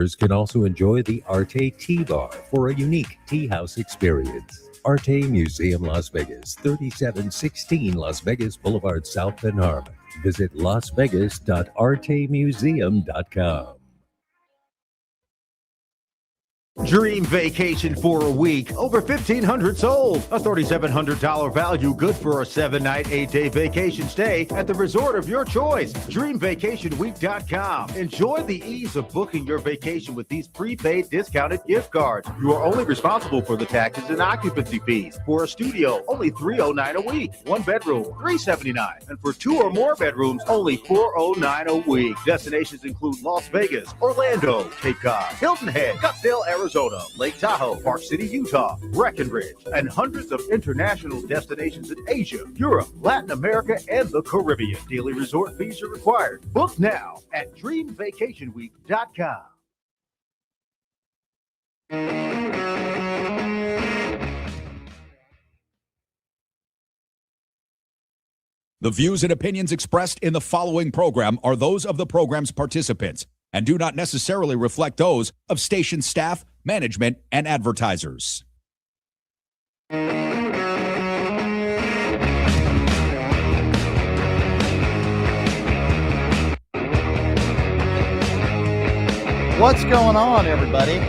Can also enjoy the Arte Tea Bar for a unique tea house experience. Arte Museum Las Vegas, 3716 Las Vegas Boulevard, South Bend Harbor. Visit lasvegas.artemuseum.com. Dream vacation for a week. Over 1,500 sold. A $3,700 value, good for a 7-night, 8-day vacation stay at the resort of your choice. DreamVacationWeek.com. Enjoy the ease of booking your vacation with these prepaid discounted gift cards. You are only responsible for the taxes and occupancy fees. For a studio, only $309 a week. One bedroom, $379. And for 2 or more bedrooms, only $409 a week. Destinations include Las Vegas, Orlando, Cape Cod, Hilton Head, Scottsdale, Arizona, Lake Tahoe, Park City, Utah, Breckenridge, and hundreds of international destinations in Asia, Europe, Latin America, and the Caribbean. Daily resort fees are required. Book now at DreamVacationWeek.com. The views and opinions expressed in the following program are those of the program's participants and do not necessarily reflect those of station staff, management, and advertisers. What's going on, everybody?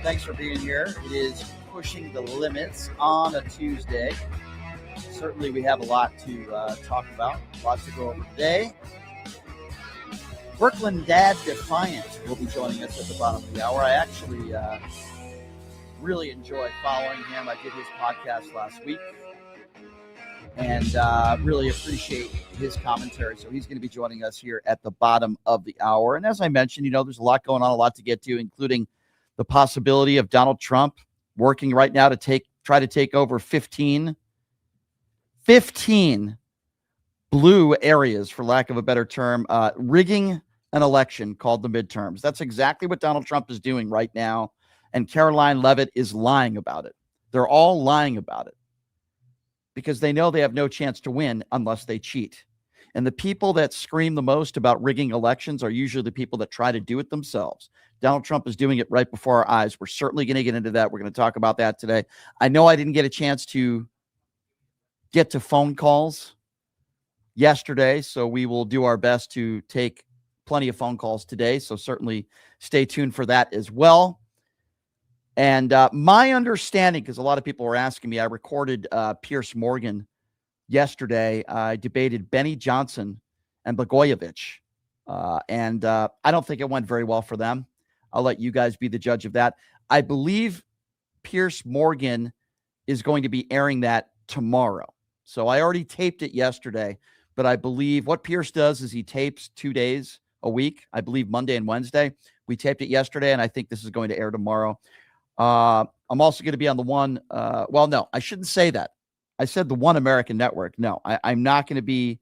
Thanks for being here. It is Pushing the Limits on a Tuesday. Certainly we have a lot to talk about, lots to go over today. Brooklyn Dad Defiant will be joining us at the bottom of the hour. I actually really enjoy following him. I did his podcast last week and really appreciate his commentary. So he's going to be joining us here at the bottom of the hour. And as I mentioned, you know, there's a lot going on, a lot to get to, including the possibility of Donald Trump working right now to try to take over 15 blue areas, for lack of a better term, rigging an election called the midterms. That's exactly what Donald Trump is doing right now. And Caroline Leavitt is lying about it. They're all lying about it because they know they have no chance to win unless they cheat. And the people that scream the most about rigging elections are usually the people that try to do it themselves. Donald Trump is doing it right before our eyes. We're certainly going to get into that. We're going to talk about that today. I know I didn't get a chance to get to phone calls yesterday, so we will do our best to take plenty of phone calls today. So certainly stay tuned for that as well. And my understanding, because a lot of people were asking me, I recorded Piers Morgan yesterday. I debated Benny Johnson and Blagojevich. And I don't think it went very well for them. I'll let you guys be the judge of that. I believe Piers Morgan is going to be airing that tomorrow. So I already taped it yesterday, but I believe what Pierce does is he tapes 2 days a week. I believe Monday and Wednesday. We taped it yesterday, and I think this is going to air tomorrow. I'm also going to be on the one. Well, no, I shouldn't say that. I said the One American Network. No, I'm not going to be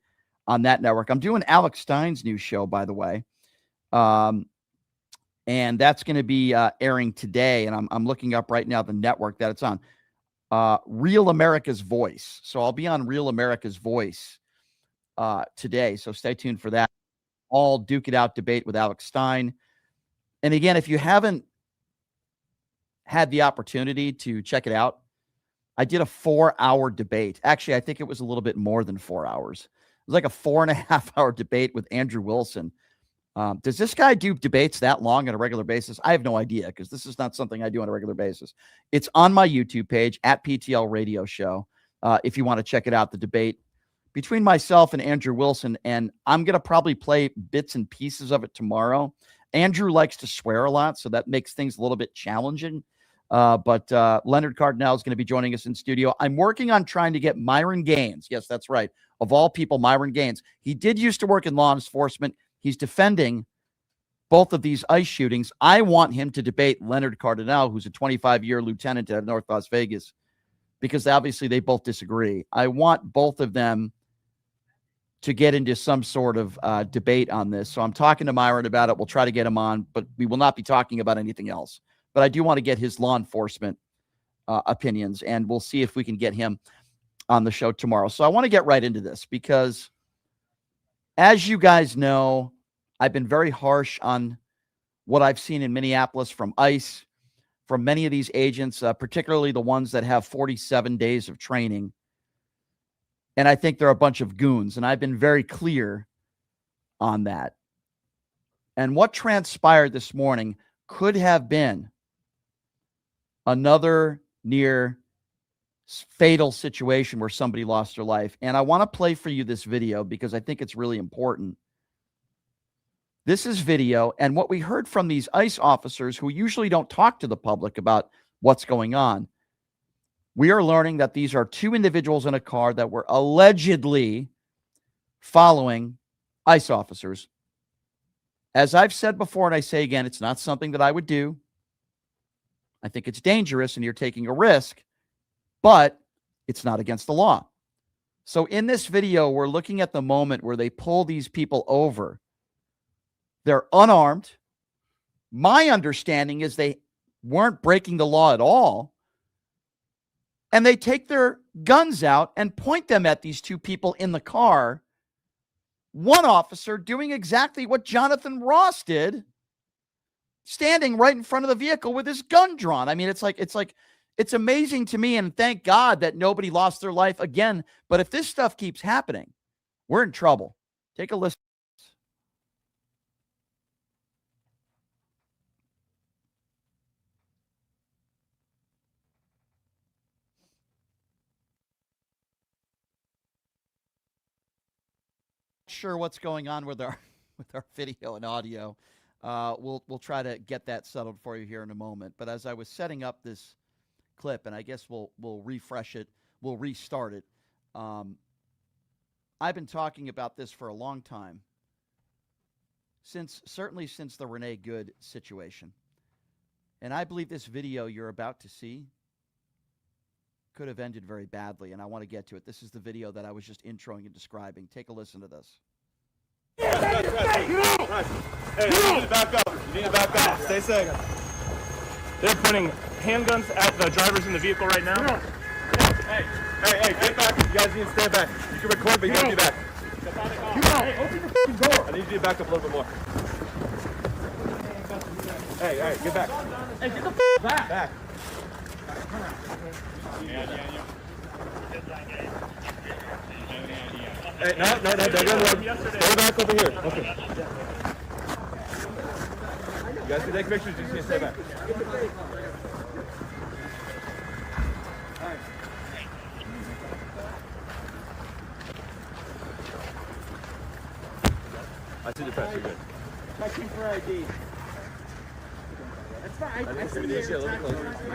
on that network. I'm doing Alex Stein's new show, by the way. And that's going to be airing today. And I'm looking up right now the network that it's on. Real America's Voice. So I'll be on Real America's Voice today. So stay tuned for that. All Duke It Out debate with Alex Stein. And again, if you haven't had the opportunity to check it out, I did a 4-hour debate. Actually, I think it was a little bit more than 4 hours. It was like a 4.5-hour debate with Andrew Wilson. Does this guy do debates that long on a regular basis? I have no idea, because this is not something I do on a regular basis. It's on my YouTube page at PTL Radio Show. If you want to check it out, the debate between myself and Andrew Wilson. And I'm going to probably play bits and pieces of it tomorrow. Andrew likes to swear a lot, so that makes things a little bit challenging. But Leonard Cardinal is going to be joining us in studio. I'm working on trying to get Myron Gaines. Yes, that's right. Of all people, Myron Gaines. He did used to work in law enforcement. He's defending both of these ICE shootings. I want him to debate Leonard Cardinal, who's a 25-year lieutenant at North Las Vegas, because obviously they both disagree. I want both of them to get into some sort of debate on this. So I'm talking to Myron about it. We'll try to get him on, but we will not be talking about anything else. But I do want to get his law enforcement opinions, and we'll see if we can get him on the show tomorrow. So I want to get right into this because, as you guys know, I've been very harsh on what I've seen in Minneapolis from ICE, from many of these agents, particularly the ones that have 47 days of training. And I think they're a bunch of goons. And I've been very clear on that. And what transpired this morning could have been another near fatal situation where somebody lost their life. And I want to play for you this video because I think it's really important. This is video, and what we heard from these ICE officers who usually don't talk to the public about what's going on, we are learning that these are two individuals in a car that were allegedly following ICE officers. As I've said before, and I say again, it's not something that I would do. I think it's dangerous and you're taking a risk, but it's not against the law. So in this video, we're looking at the moment where they pull these people over. They're unarmed. My understanding is they weren't breaking the law at all. And they take their guns out and point them at these two people in the car. One officer doing exactly what Jonathan Ross did, standing right in front of the vehicle with his gun drawn. I mean, it's amazing to me, and thank God that nobody lost their life again. But if this stuff keeps happening, we're in trouble. Take a listen. Sure what's going on with our video and audio. We'll try to get that settled for you here in a moment. But as I was setting up this clip, and I guess we'll refresh it, we'll restart it. I've been talking about this for a long time, certainly since the Renee Good situation. And I believe this video you're about to see could have ended very badly, and I want to get to it. This is the video that I was just introing and describing. Take a listen to this. Hey, you need to back up. You need to back up. Stay safe. They're putting handguns at the drivers in the vehicle right now. Hey, get back. You guys need to stand back. You can record, but you gotta be back. Hey, open the f***ing door. I need you to back up a little bit more. Hey, get back. Hey, get the f*** back. Back. Hey, no, go back over here. Okay. You guys can take pictures, you just need to stay back. I see the press, you're good. Checking for ID. That's fine. I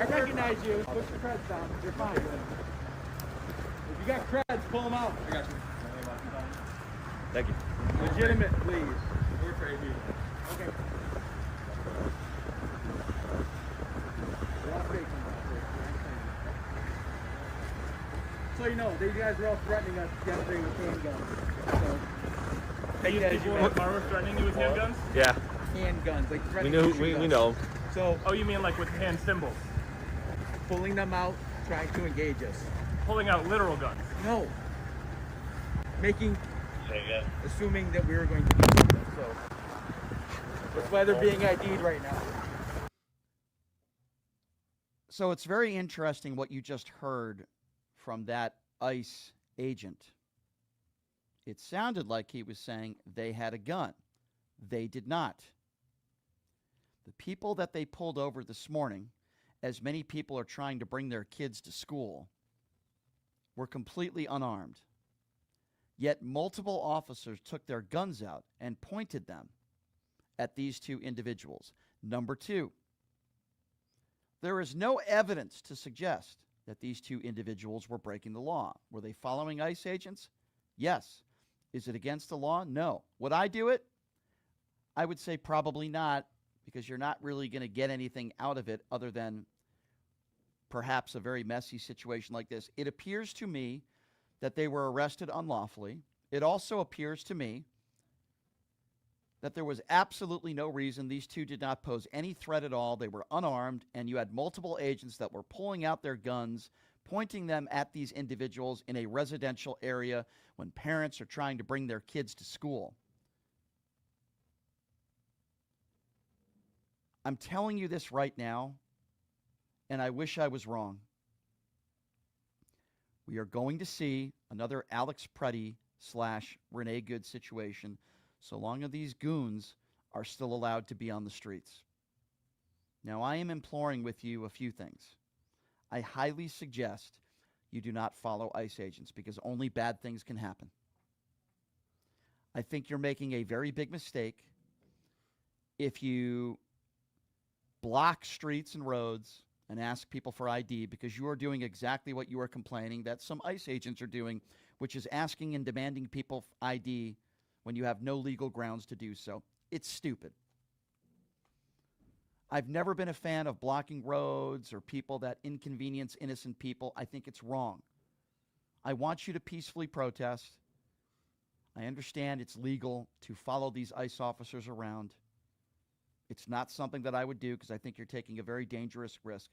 recognize you. Push the creds down. You're fine. If you got creds, pull them out. I got you. Thank you. Legitimate, please. We're for AD. Okay. So you know, these guys were all threatening us yesterday with handguns. So, People were threatening you with handguns? Yeah. Handguns, like threatening. We know. So, oh, you mean like with hand symbols? Pulling them out, trying to engage us. Pulling out literal guns? No. Assuming that we were going to do something. So that's why they're being ID'd right now. So it's very interesting what you just heard from that ICE agent. It sounded like he was saying they had a gun. They did not. The people that they pulled over this morning, as many people are trying to bring their kids to school, were completely unarmed. Yet multiple officers took their guns out and pointed them at these two individuals. Number two, there is no evidence to suggest that these two individuals were breaking the law. Were they following ICE agents? Yes. Is it against the law? No. Would I do it? I would say probably not, because you're not really going to get anything out of it other than perhaps a very messy situation like this. It appears to me that they were arrested unlawfully. It also appears to me that there was absolutely no reason. These two did not pose any threat at all. They were unarmed, and you had multiple agents that were pulling out their guns, pointing them at these individuals in a residential area when parents are trying to bring their kids to school. I'm telling you this right now, and I wish I was wrong. We are going to see another Alex Preddy / Renee Good situation so long as these goons are still allowed to be on the streets. Now, I am imploring with you a few things. I highly suggest you do not follow ICE agents because only bad things can happen. I think you're making a very big mistake if you block streets and roads and ask people for ID, because you are doing exactly what you are complaining that some ICE agents are doing, which is asking and demanding people ID when you have no legal grounds to do so. It's stupid. I've never been a fan of blocking roads or people that inconvenience innocent people. I think it's wrong. I want you to peacefully protest. I understand it's legal to follow these ICE officers around. It's not something that I would do because I think you're taking a very dangerous risk.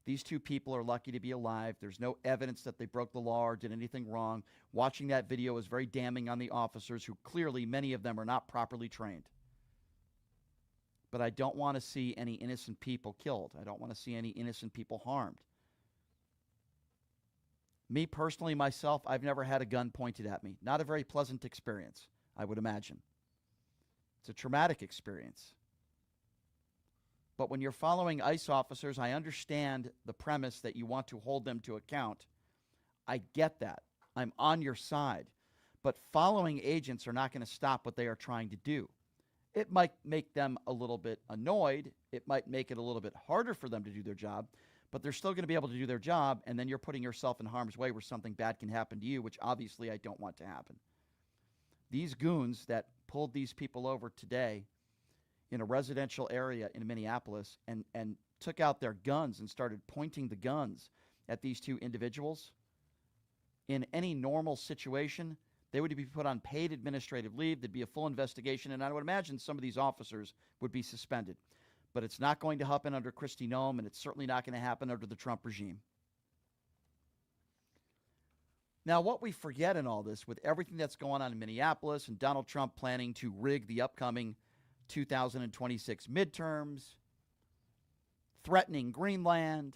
These two people are lucky to be alive. There's no evidence that they broke the law or did anything wrong. Watching that video is very damning on the officers who clearly, many of them, are not properly trained. But I don't want to see any innocent people killed. I don't want to see any innocent people harmed. Me personally, myself, I've never had a gun pointed at me. Not a very pleasant experience, I would imagine. It's a traumatic experience. But when you're following ICE officers, I understand the premise that you want to hold them to account. I get that. I'm on your side. But following agents are not going to stop what they are trying to do. It might make them a little bit annoyed. It might make it a little bit harder for them to do their job, but they're still going to be able to do their job, and then you're putting yourself in harm's way where something bad can happen to you, which obviously I don't want to happen. These goons that pulled these people over today in a residential area in Minneapolis and took out their guns and started pointing the guns at these two individuals, in any normal situation, they would be put on paid administrative leave. There'd be a full investigation, and I would imagine some of these officers would be suspended. But it's not going to happen under Kristi Noem, and it's certainly not going to happen under the Trump regime. Now, what we forget in all this, with everything that's going on in Minneapolis and Donald Trump planning to rig the upcoming 2026 midterms, threatening Greenland,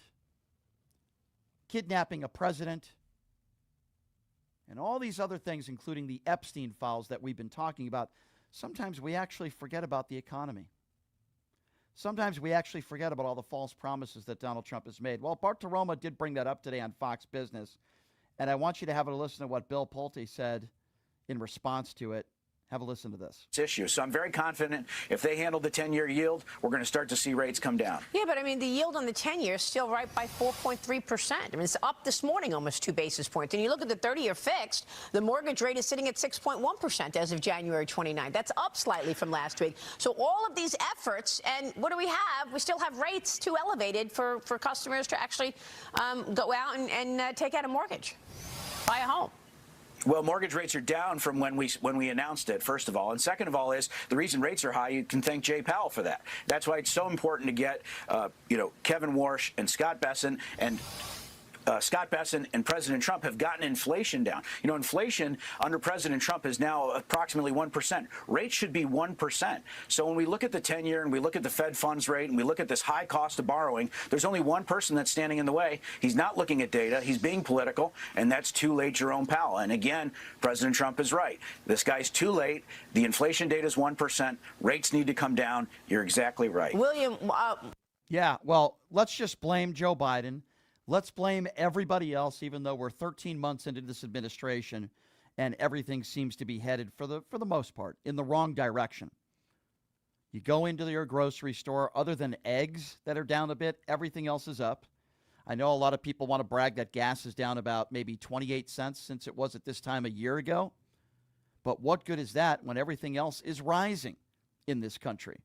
kidnapping a president, and all these other things, including the Epstein files that we've been talking about, sometimes we actually forget about the economy. Sometimes we actually forget about all the false promises that Donald Trump has made. Well, Bartiromo did bring that up today on Fox Business, and I want you to have a listen to what Bill Pulte said in response to it. Have a listen to this. Issue. So I'm very confident if they handle the 10-year yield, we're going to start to see rates come down. Yeah, but I mean, the yield on the 10-year is still right by 4.3%. I mean, it's up this morning almost 2 basis points. And you look at the 30-year fixed, the mortgage rate is sitting at 6.1% as of January 29th. That's up slightly from last week. So all of these efforts, and what do we have? We still have rates too elevated for customers to actually go out and take out a mortgage, buy a home. Well, mortgage rates are down from when we announced it, first of all. And second of all is the reason rates are high, you can thank Jay Powell for that. That's why it's so important to get, Kevin Warsh and Scott Besson and President Trump have gotten inflation down. You know, inflation under President Trump is now approximately 1%. Rates should be 1%. So when we look at the 10-year and we look at the Fed funds rate and we look at this high cost of borrowing, there's only one person that's standing in the way. He's not looking at data. He's being political, and that's too late Jerome Powell. And again, President Trump is right. This guy's too late. The inflation data is 1%. Rates need to come down. You're exactly right. William. Yeah, well, let's just blame Joe Biden. Let's blame everybody else, even though we're 13 months into this administration and everything seems to be headed, for the most part, in the wrong direction. You go into your grocery store, other than eggs that are down a bit, everything else is up. I know a lot of people want to brag that gas is down about maybe 28 cents since it was at this time a year ago. But what good is that when everything else is rising in this country?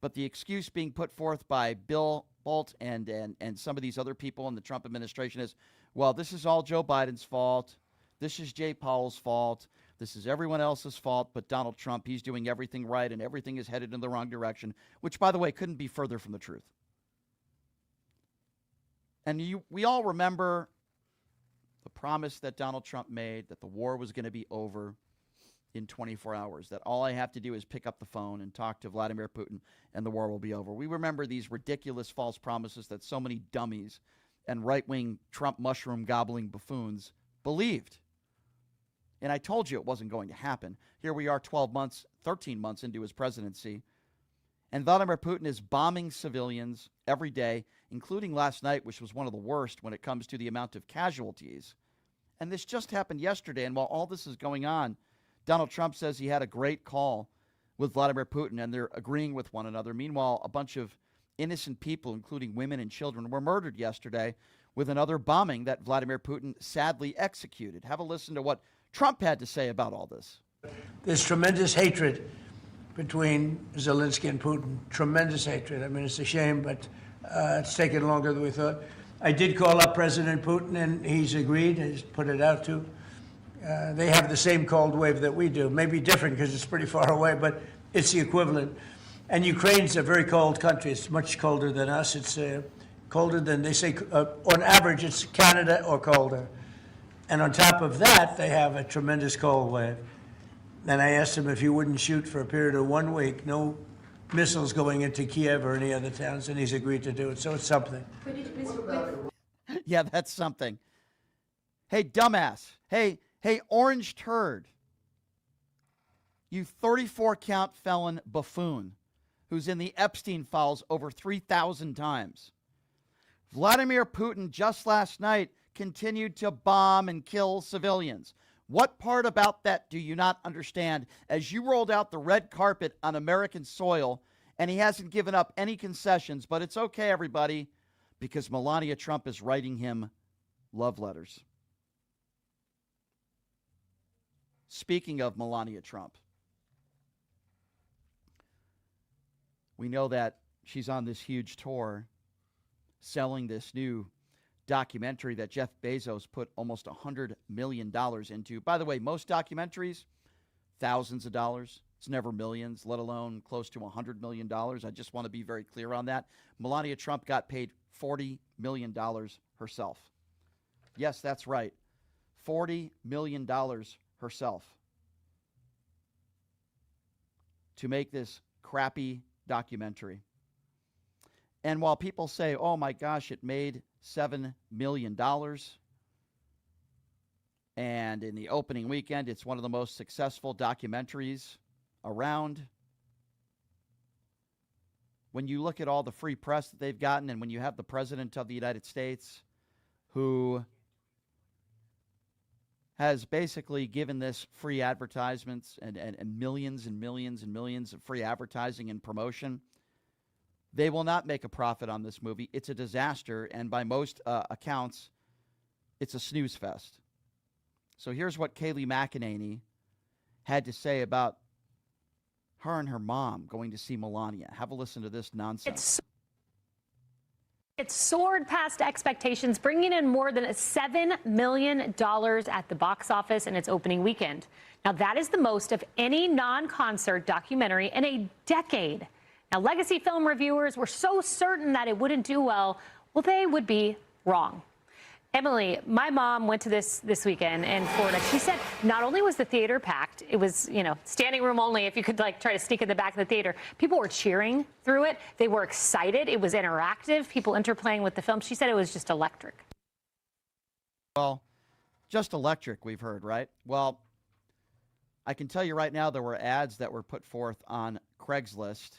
But the excuse being put forth by Bill Bolt and some of these other people in the Trump administration is, well, this is all Joe Biden's fault. This is Jay Powell's fault. This is everyone else's fault but Donald Trump. He's doing everything right and everything is headed in the wrong direction, which, by the way, couldn't be further from the truth. And we all remember the promise that Donald Trump made that the war was going to be over in 24 hours, that all I have to do is pick up the phone and talk to Vladimir Putin and the war will be over. We remember these ridiculous false promises that so many dummies and right-wing Trump mushroom gobbling buffoons believed. And I told you it wasn't going to happen. Here we are 13 months into his presidency, and Vladimir Putin is bombing civilians every day, including last night, which was one of the worst when it comes to the amount of casualties. And this just happened yesterday, and while all this is going on, Donald Trump says he had a great call with Vladimir Putin, and they're agreeing with one another. Meanwhile, a bunch of innocent people, including women and children, were murdered yesterday with another bombing that Vladimir Putin sadly executed. Have a listen to what Trump had to say about all this. There's tremendous hatred between Zelensky and Putin. Tremendous hatred. I mean, it's a shame, but it's taken longer than we thought. I did call up President Putin, and he's agreed. He's put it out to. They have the same cold wave that we do. Maybe different because it's pretty far away, but it's the equivalent. And Ukraine's a very cold country. It's much colder than us. It's colder than, they say, on average, it's Canada or colder. And on top of that, they have a tremendous cold wave. And I asked him if he wouldn't shoot for a period of 1 week, no missiles going into Kiev or any other towns, and he's agreed to do it. So it's something. Yeah, that's something. Hey, dumbass. Hey, orange turd. You 34-count felon buffoon who's in the Epstein files over 3,000 times. Vladimir Putin just last night continued to bomb and kill civilians. What part about that do you not understand as you rolled out the red carpet on American soil, and he hasn't given up any concessions? But it's okay, everybody, because Melania Trump is writing him love letters. Speaking of Melania Trump, we know that she's on this huge tour selling this new documentary that Jeff Bezos put almost $100 million into. By the way, most documentaries, thousands of dollars. It's never millions, let alone close to $100 million. I just want to be very clear on that. Melania Trump got paid $40 million herself. Yes, that's right. $40 million herself to make this crappy documentary. And while people say, oh my gosh, it made $7 million, and in the opening weekend, it's one of the most successful documentaries around. When you look at all the free press that they've gotten, and when you have the President of the United States who has basically given this free advertisements and millions and millions and millions of free advertising and promotion, they will not make a profit on this movie. It's a disaster, and by most accounts, it's a snooze fest. So here's what Kayleigh McEnany had to say about her and her mom going to see Melania. Have a listen to this nonsense. It soared past expectations, bringing in more than $7 million at the box office in its opening weekend. Now, that is the most of any non-concert documentary in a decade. Now, legacy film reviewers were so certain that it wouldn't do well, they would be wrong. Emily, my mom went to this weekend in Florida. She said not only was the theater packed, it was, standing room only if you could try to sneak in the back of the theater. People were cheering through it. They were excited. It was interactive. People interplaying with the film. She said it was just electric. Well, just electric, we've heard, right? Well, I can tell you right now there were ads that were put forth on Craigslist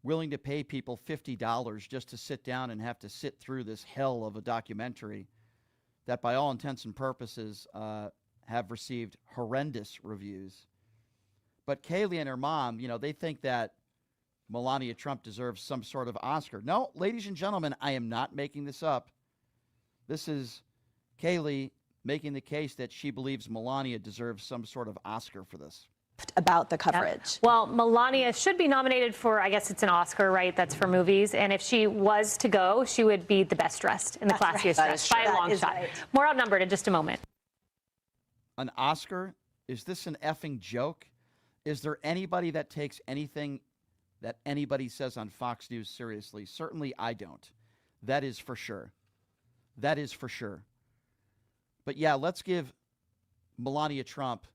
willing to pay people $50 just to sit down and have to sit through this hell of a documentary that by all intents and purposes have received horrendous reviews. But Kayleigh and her mom, they think that Melania Trump deserves some sort of Oscar. No, ladies and gentlemen, I am not making this up. This is Kayleigh making the case that she believes Melania deserves some sort of Oscar for this. About the coverage. Yeah. Well, Melania should be nominated for, I guess it's an Oscar, right? That's for movies. And if she was to go, she would be the best dressed and the classiest dressed by a long shot. Right. More outnumbered in just a moment. An Oscar? Is this an effing joke? Is there anybody that takes anything that anybody says on Fox News seriously? Certainly I don't. That is for sure. That is for sure. But yeah, let's give Melania Trump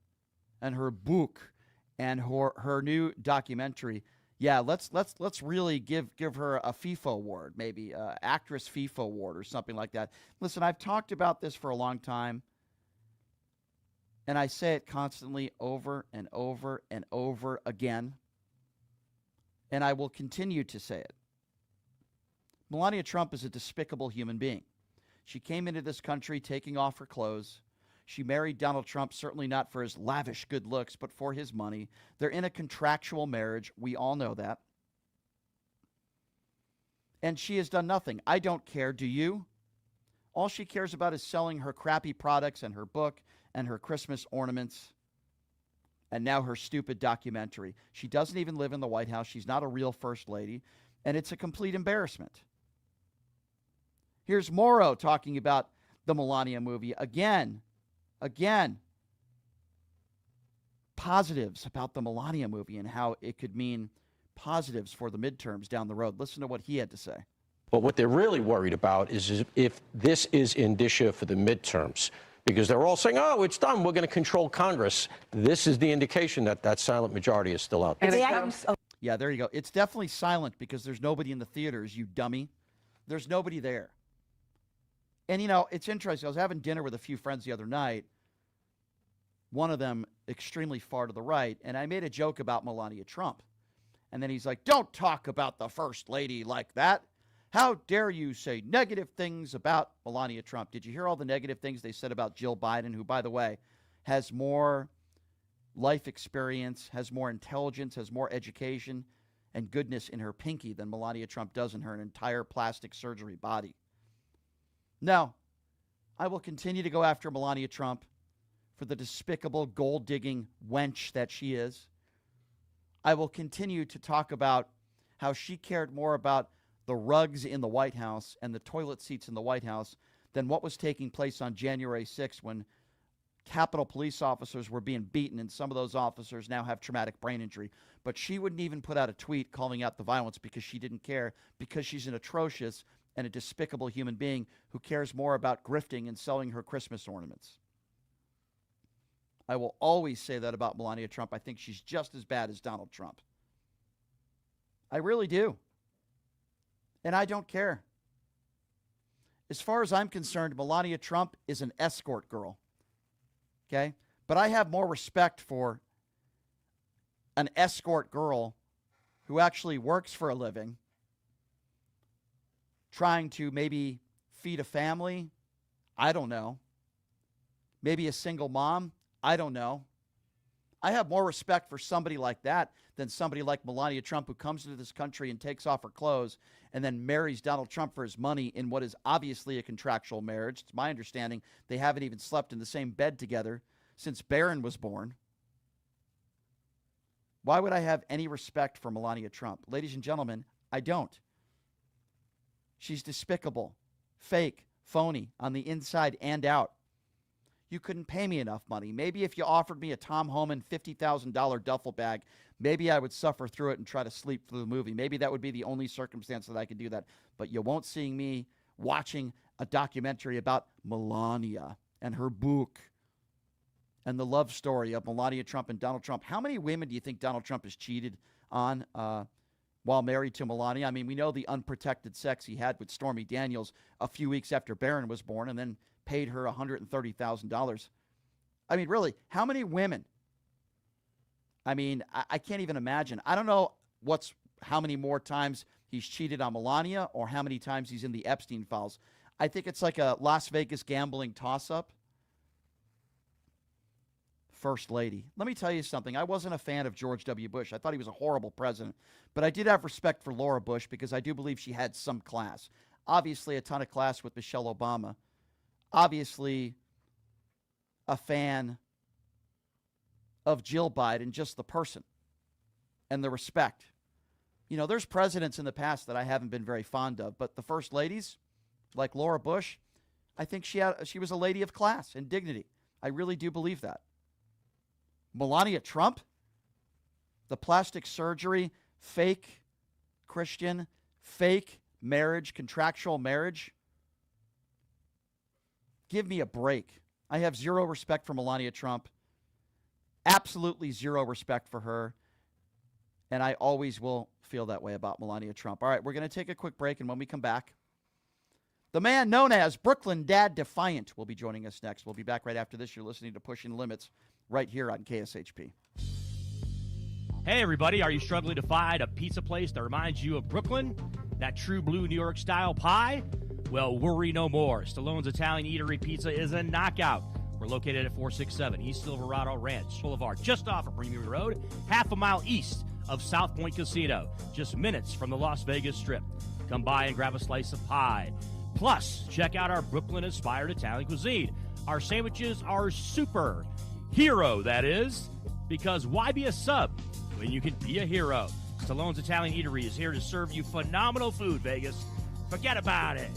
and her book and her new documentary. Yeah, let's really give her a FIFA award, maybe actress FIFA award or something like that. Listen, I've talked about this for a long time, and I say it constantly over and over and over again, and I will continue to say it. Melania Trump is a despicable human being. She came into this country taking off her clothes. She married Donald Trump, certainly not for his lavish good looks, but for his money. They're in a contractual marriage. We all know that. And she has done nothing. I don't care. Do you? All she cares about is selling her crappy products and her book and her Christmas ornaments and now her stupid documentary. She doesn't even live in the White House. She's not a real first lady, and it's a complete embarrassment. Here's Morrow talking about the Melania movie again. Positives about the Melania movie and how it could mean positives for the midterms down the road. Listen to what he had to say. But what they're really worried about is if this is indicia for the midterms, because they're all saying, oh, it's done, we're going to control Congress. This is the indication that that silent majority is still out there. Yeah, there you go. It's definitely silent because there's nobody in the theaters, you dummy. There's nobody there. And, you know, it's interesting. I was having dinner with a few friends the other night, one of them extremely far to the right, and I made a joke about Melania Trump. And then he's like, don't talk about the first lady like that. How dare you say negative things about Melania Trump? Did you hear all the negative things they said about Jill Biden, who, by the way, has more life experience, has more intelligence, has more education and goodness in her pinky than Melania Trump does in her entire plastic surgery body? No, I will continue to go after Melania Trump for the despicable gold-digging wench that she is. I will continue to talk about how she cared more about the rugs in the White House and the toilet seats in the White House than what was taking place on January 6th when Capitol police officers were being beaten, and some of those officers now have traumatic brain injury. But she wouldn't even put out a tweet calling out the violence because she didn't care, because she's an atrocious and a despicable human being who cares more about grifting and selling her Christmas ornaments. I will always say that about Melania Trump. I think she's just as bad as Donald Trump. I really do. And I don't care. As far as I'm concerned, Melania Trump is an escort girl. Okay? But I have more respect for an escort girl who actually works for a living, trying to maybe feed a family. I don't know. Maybe a single mom. I don't know. I have more respect for somebody like that than somebody like Melania Trump, who comes into this country and takes off her clothes and then marries Donald Trump for his money in what is obviously a contractual marriage. It's my understanding they haven't even slept in the same bed together since Barron was born. Why would I have any respect for Melania Trump? Ladies and gentlemen, I don't. She's despicable, fake, phony on the inside and out. You couldn't pay me enough money. Maybe if you offered me a Tom Homan $50,000 duffel bag, maybe I would suffer through it and try to sleep through the movie. Maybe that would be the only circumstance that I could do that. But you won't see me watching a documentary about Melania and her book and the love story of Melania Trump and Donald Trump. How many women do you think Donald Trump has cheated on while married to Melania? I mean, we know the unprotected sex he had with Stormy Daniels a few weeks after Barron was born, and then paid her $130,000. I mean, really, how many women? I mean, I can't even imagine. I don't know how many more times he's cheated on Melania or how many times he's in the Epstein files. I think it's like a Las Vegas gambling toss-up. First lady. Let me tell you something. I wasn't a fan of George W. Bush. I thought he was a horrible president. But I did have respect for Laura Bush because I do believe she had some class. Obviously, a ton of class with Michelle Obama. Obviously, a fan of Jill Biden, just the person and the respect. You know, there's presidents in the past that I haven't been very fond of, but the first ladies, like Laura Bush, I think she was a lady of class and dignity. I really do believe that. Melania Trump, the plastic surgery, fake Christian, fake marriage, contractual marriage. Give me a break. I have zero respect for Melania Trump. absolutely zero respect for her. And I always will feel that way about Melania Trump. All right, we're going to take a quick break, and when we come back, the man known as Brooklyn Dad Defiant will be joining us next. We'll be back right after this. You're listening to Pushing Limits right here on KSHP. Hey, everybody. Are you struggling to find a pizza place that reminds you of Brooklyn? That true blue New York style pie? Well, worry no more. Stallone's Italian Eatery Pizza is a knockout. We're located at 467 East Silverado Ranch Boulevard, just off of Premium Road, half a mile east of South Point Casino, just minutes from the Las Vegas Strip. Come by and grab a slice of pie. Plus, check out our Brooklyn-inspired Italian cuisine. Our sandwiches are super. Hero, that is. Because why be a sub when you can be a hero? Stallone's Italian Eatery is here to serve you phenomenal food, Vegas. Forget about it.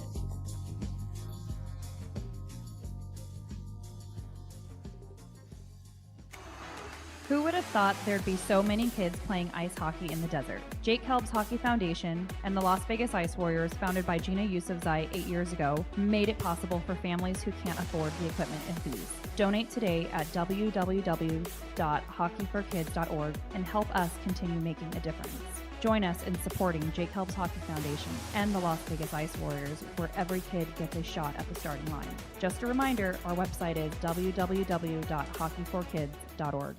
Who would have thought there'd be so many kids playing ice hockey in the desert? Jake Helb's Hockey Foundation and the Las Vegas Ice Warriors, founded by Gina Yusufzai 8 years ago, made it possible for families who can't afford the equipment and fees. Donate today at www.hockeyforkids.org and help us continue making a difference. Join us in supporting Jake Helb's Hockey Foundation and the Las Vegas Ice Warriors, where every kid gets a shot at the starting line. Just a reminder, our website is www.hockeyforkids.org.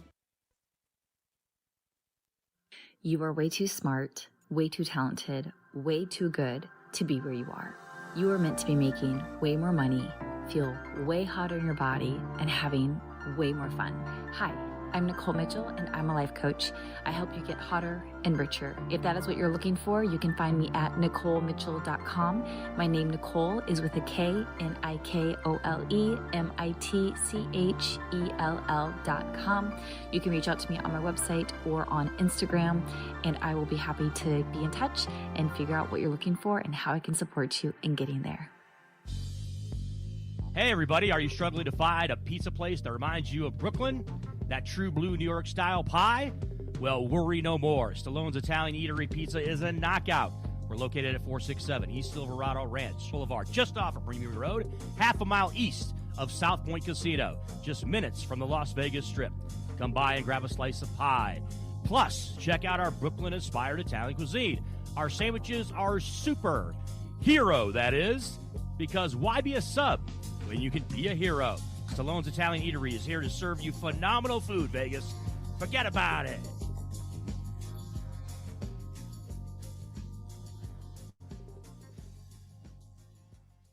You are way too smart, way too talented, way too good to be where you are. You are meant to be making way more money, feel way hotter in your body, and having way more fun. Hi, I'm Nicole Mitchell, and I'm a life coach. I help you get hotter and richer. If that is what you're looking for, you can find me at NicoleMitchell.com. My name, Nicole, is with a K, NicoleMitchell.com. You can reach out to me on my website or on Instagram, and I will be happy to be in touch and figure out what you're looking for and how I can support you in getting there. Hey, everybody. Are you struggling to find a pizza place that reminds you of Brooklyn? That true blue New York style pie? Well, worry no more. Stallone's Italian Eatery Pizza is a knockout. We're located at 467 East Silverado Ranch Boulevard, just off of Premium Road, half a mile east of South Point Casino, just minutes from the Las Vegas Strip. Come by and grab a slice of pie. Plus, check out our Brooklyn-inspired Italian cuisine. Our sandwiches are super. Hero, that is. Because why be a sub when you can be a hero? Stallone's Italian Eatery is here to serve you phenomenal food, Vegas. Forget about it.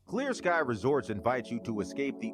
Clear Sky Resorts invites you to escape the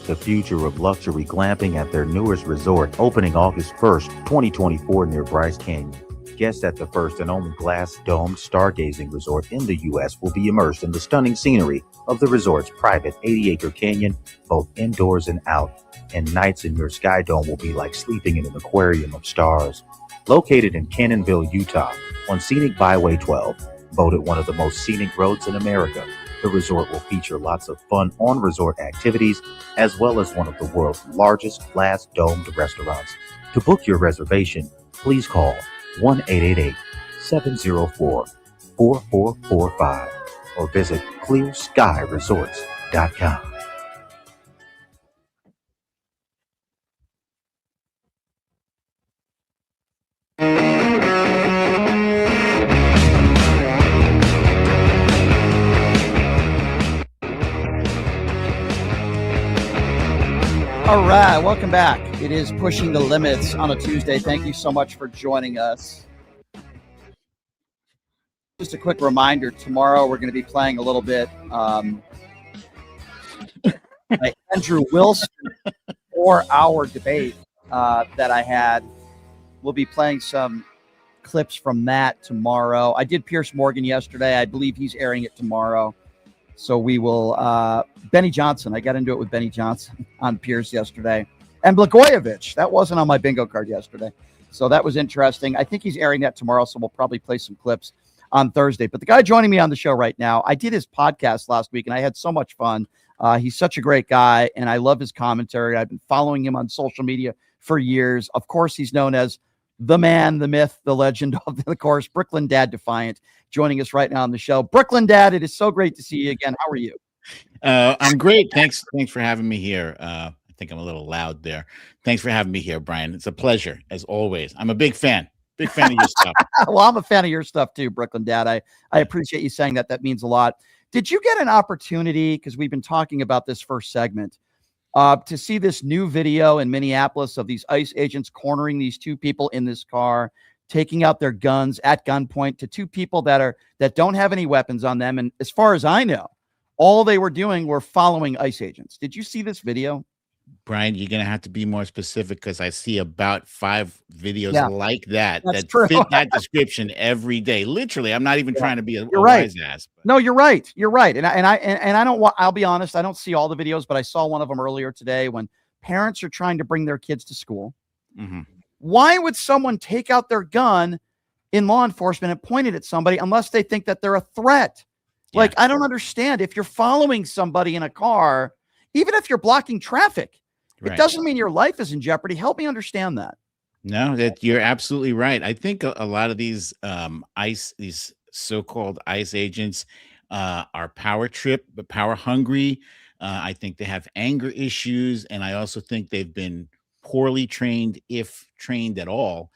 the future of luxury glamping at their newest resort, opening August 1st, 2024 near Bryce Canyon. Guests at the first and only glass-domed stargazing resort in the U.S. will be immersed in the stunning scenery of the resort's private 80-acre canyon, both indoors and out. And nights in your sky dome will be like sleeping in an aquarium of stars. Located in Cannonville, Utah, on scenic Byway 12, voted one of the most scenic roads in America, the resort will feature lots of fun on-resort activities, as well as one of the world's largest glass-domed restaurants. To book your reservation, please call 1-888-704-4445 or visit clearskyresorts.com. All right, welcome back. It is Pushing the Limits on a Tuesday. Thank you so much for joining us. Just a quick reminder, tomorrow we're going to be playing a little bit Andrew Wilson 4-hour debate that I had. We'll be playing some clips from that tomorrow. I did Pierce Morgan yesterday. I believe he's airing it tomorrow. So we will, Benny Johnson. I got into it with Benny Johnson on Pierce yesterday. And Blagojevich. That wasn't on my bingo card yesterday. So that was interesting. I think he's airing that tomorrow. So we'll probably play some clips on Thursday. But the guy joining me on the show right now, I did his podcast last week and I had so much fun. He's such a great guy and I love his commentary. I've been following him on social media for years. Of course, he's known as the man, the myth, the legend of the course, Brooklyn Dad Defiant, joining us right now on the show. Brooklyn Dad, it is so great to see you again. How are you? I'm great. Thanks for having me here. I think I'm a little loud there. Thanks for having me here, Brian. It's a pleasure, as always. I'm a big fan of your stuff. Well, I'm a fan of your stuff too, Brooklyn Dad. I appreciate you saying that. That means a lot. Did you get an opportunity, because we've been talking about this first segment, to see this new video in Minneapolis of these ICE agents cornering these two people in this car, taking out their guns at gunpoint to two people that don't have any weapons on them? And as far as I know, all they were doing were following ICE agents. Did you see this video? Brian, you're going to have to be more specific because I see about 5 videos like that fit that description every day. Literally, I'm not even trying to be a wise ass. But. No, you're right. You're right. And I don't want, I'll be honest, I don't see all the videos, but I saw one of them earlier today when parents are trying to bring their kids to school. Mm-hmm. Why would someone take out their gun in law enforcement and point it at somebody unless they think that they're a threat? Yeah. Like, I don't understand. If you're following somebody in a car, even if you're blocking traffic, it doesn't mean your life is in jeopardy. Help me understand that. No, that you're absolutely right. I think a lot of these these so-called ICE agents are power hungry. I think they have anger issues, and I also think they've been poorly trained, if trained at all.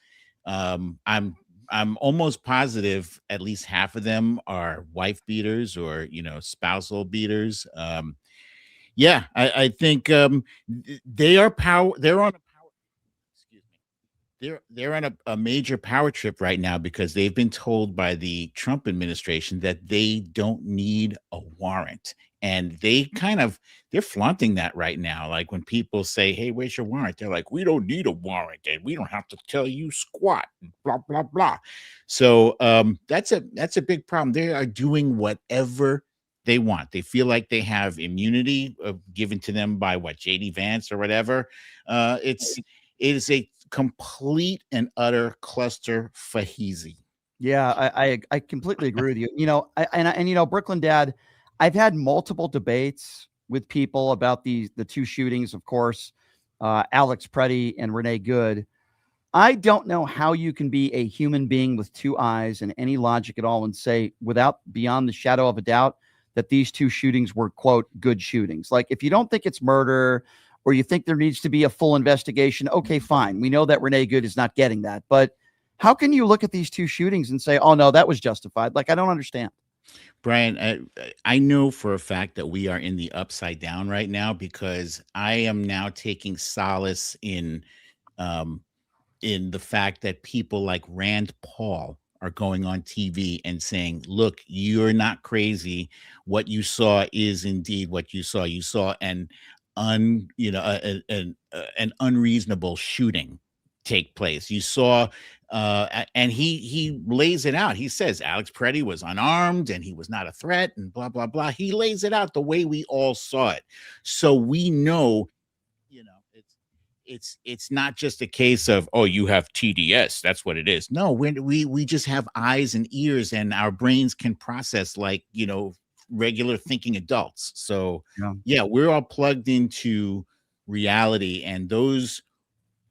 I'm almost positive at least half of them are wife beaters or spousal beaters. Yeah, I think they are power. They're on a power. Excuse me. They're on a major power trip right now because they've been told by the Trump administration that they don't need a warrant, and they're flaunting that right now. Like when people say, "Hey, where's your warrant?" They're like, "We don't need a warrant, and we don't have to tell you squat." Blah blah blah. So that's a big problem. They are doing whatever they want. They feel like they have immunity given to them by JD Vance or whatever. It is a complete and utter cluster faheezy. Yeah, I completely agree with you. Brooklyn Dad, I've had multiple debates with people about the two shootings, of course, Alex Preddy and Renee Good. I don't know how you can be a human being with two eyes and any logic at all and say beyond the shadow of a doubt that these two shootings were, quote, good shootings. Like, if you don't think it's murder or you think there needs to be a full investigation, okay, fine. We know that Renee Good is not getting that. But how can you look at these two shootings and say, oh, no, that was justified? Like, I don't understand. Brian, I know for a fact that we are in the upside down right now because I am now taking solace in the fact that people like Rand Paul are going on TV and saying, look, you're not crazy. What you saw is indeed what you saw. You saw an an unreasonable shooting take place. You saw, and he lays it out. He says Alex Preddy was unarmed and he was not a threat, and blah blah blah. He lays it out the way we all saw it, so we know, it's not just a case of, oh, you have TDS, that's what it is. No, we just have eyes and ears, and our brains can process like regular thinking adults. So yeah, we're all plugged into reality, and those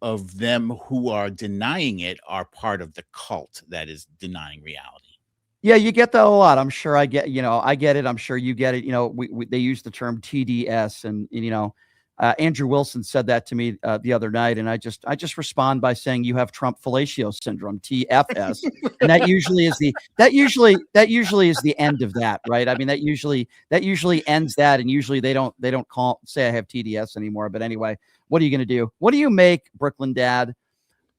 of them who are denying it are part of the cult that is denying reality. Yeah, you get that a lot. I'm sure I get it. I'm sure you get it. They use the term TDS, and Andrew Wilson said that to me the other night, and I just respond by saying, you have Trump fellatio syndrome, TFS, and that usually is the end of that, right? I mean, that usually ends that, and usually they don't say I have TDS anymore. But anyway, what are you going to do? What do you make, Brooklyn Dad,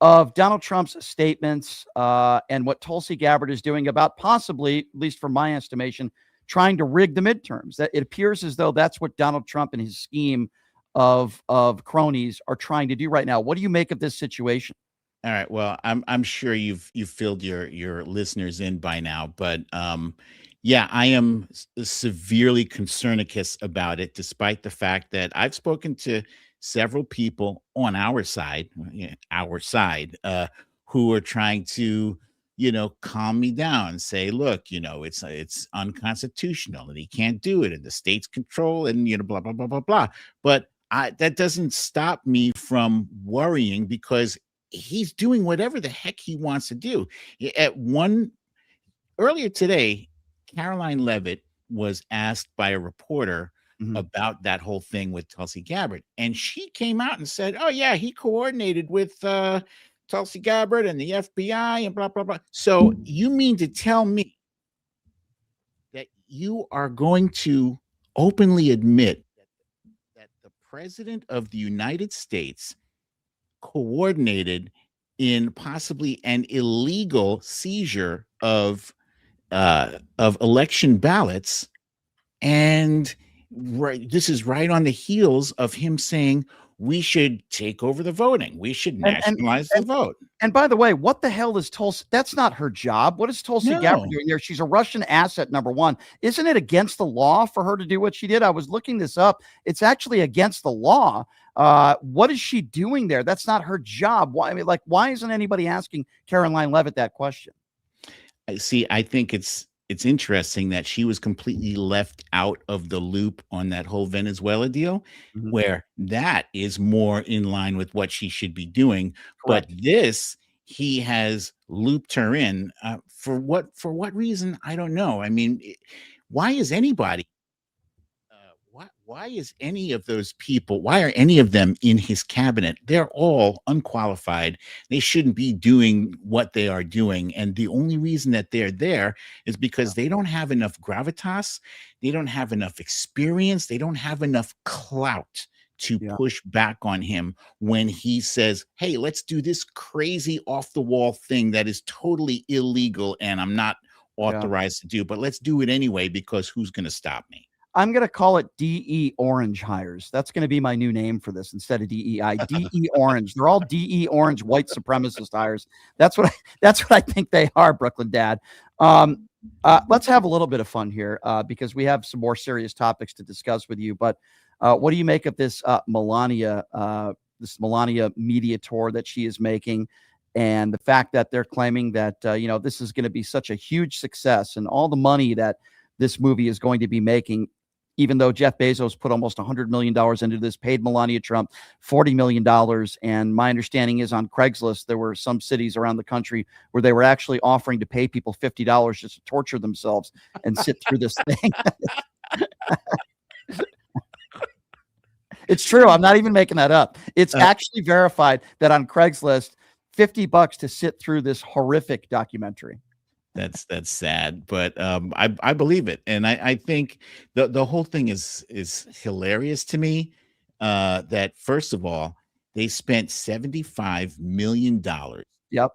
of Donald Trump's statements and what Tulsi Gabbard is doing about possibly, at least from my estimation, trying to rig the midterms? That it appears as though that's what Donald Trump and his scheme of cronies are trying to do right now. What do you make of this situation? All right. Well, I'm sure you've filled your listeners in by now, but yeah, I am severely concernicus about it, despite the fact that I've spoken to several people on our side, who are trying to, calm me down, say, look, it's unconstitutional and he can't do it, and the state's control, and blah blah blah blah blah. But that doesn't stop me from worrying, because he's doing whatever the heck he wants to do. Earlier today, Caroline Leavitt was asked by a reporter about that whole thing with Tulsi Gabbard, and she came out and said, oh yeah, he coordinated with Tulsi Gabbard and the FBI and blah blah blah. So you mean to tell me that you are going to openly admit that the president of the United States coordinated in possibly an illegal seizure of election ballots? And this is right on the heels of him saying we should take over the voting. We should nationalize the vote. And by the way, what the hell is Tulsi? That's not her job. What is Tulsi Gabbard doing there? She's a Russian asset, number one. Isn't it against the law for her to do what she did? I was looking this up. It's actually against the law. What is she doing there? That's not her job. Why? I mean, why isn't anybody asking Caroline Leavitt that question? I think it's interesting that she was completely left out of the loop on that whole Venezuela deal, where that is more in line with what she should be doing. Correct. But this, he has looped her in for what reason? I don't know. I mean, why is anybody? Why is any of those people? Why are any of them in his cabinet? They're all unqualified. They shouldn't be doing what they are doing. And the only reason that they're there is because they don't have enough gravitas. They don't have enough experience. They don't have enough clout to push back on him when he says, hey, let's do this crazy off the wall thing that is totally illegal and I'm not authorized to do, but let's do it anyway, because who's going to stop me? I'm going to call it DE Orange hires. That's going to be my new name for this instead of DEI. DE Orange. They're all DE Orange white supremacist hires. That's what I think they are, Brooklyn Dad. Let's have a little bit of fun here because we have some more serious topics to discuss with you. But what do you make of this Melania media tour that she is making, and the fact that they're claiming that this is going to be such a huge success, and all the money that this movie is going to be making? Even though Jeff Bezos put almost $100 million into this, paid Melania Trump $40 million. And my understanding is on Craigslist, there were some cities around the country where they were actually offering to pay people $50 just to torture themselves and sit through this thing. It's true. I'm not even making that up. It's actually verified that on Craigslist, $50 to sit through this horrific documentary. That's sad, but I believe it, and I think the whole thing is hilarious to me. That first of all, they spent $75 million. Yep.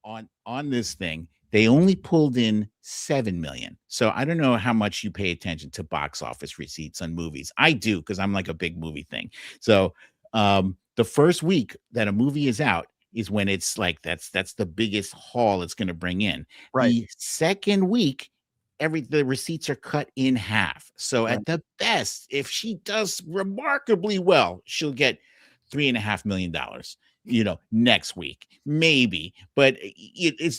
On this thing. They only pulled in 7 million. So I don't know how much you pay attention to box office receipts on movies. I do, because I'm like a big movie thing. So the first week that a movie is out is when it's like that's the biggest haul it's going to bring in. Right. The second week, the receipts are cut in half. So Right. at the best, if she does remarkably well, she'll get $3.5 million, next week, maybe. But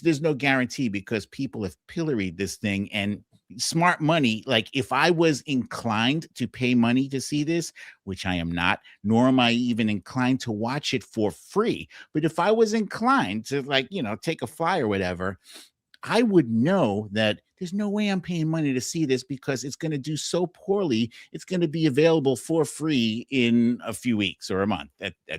there's no guarantee, because people have pilloried this thing, and smart money. Like, if I was inclined to pay money to see this, which I am not, nor am I even inclined to watch it for free. But if I was inclined to, take a fly or whatever, I would know that there's no way I'm paying money to see this, because it's going to do so poorly. It's going to be available for free in a few weeks or a month.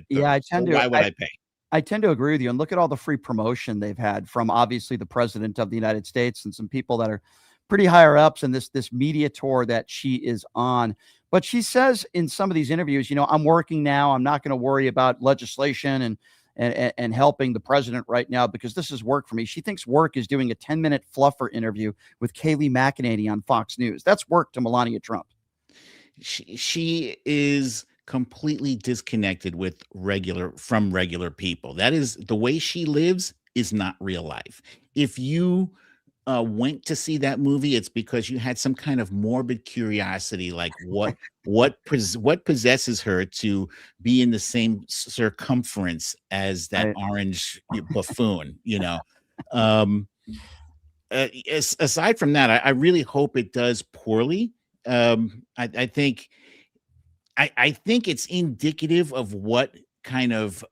Yeah, Why would I pay? I tend to agree with you. And look at all the free promotion they've had from, obviously, the president of the United States and some people that are pretty higher ups in this media tour that she is on. But she says in some of these interviews, I'm working now. I'm not going to worry about legislation and helping the president right now, because this is work for me. She thinks work is doing a 10-minute fluffer interview with Kayleigh McEnany on Fox News. That's work to Melania Trump. She is completely disconnected from regular people. That is the way she lives, is not real life. If you went to see that movie, it's because you had some kind of morbid curiosity, like what possesses her to be in the same circumference as that orange buffoon. Aside from that, I really hope it does poorly. I think it's indicative of what kind of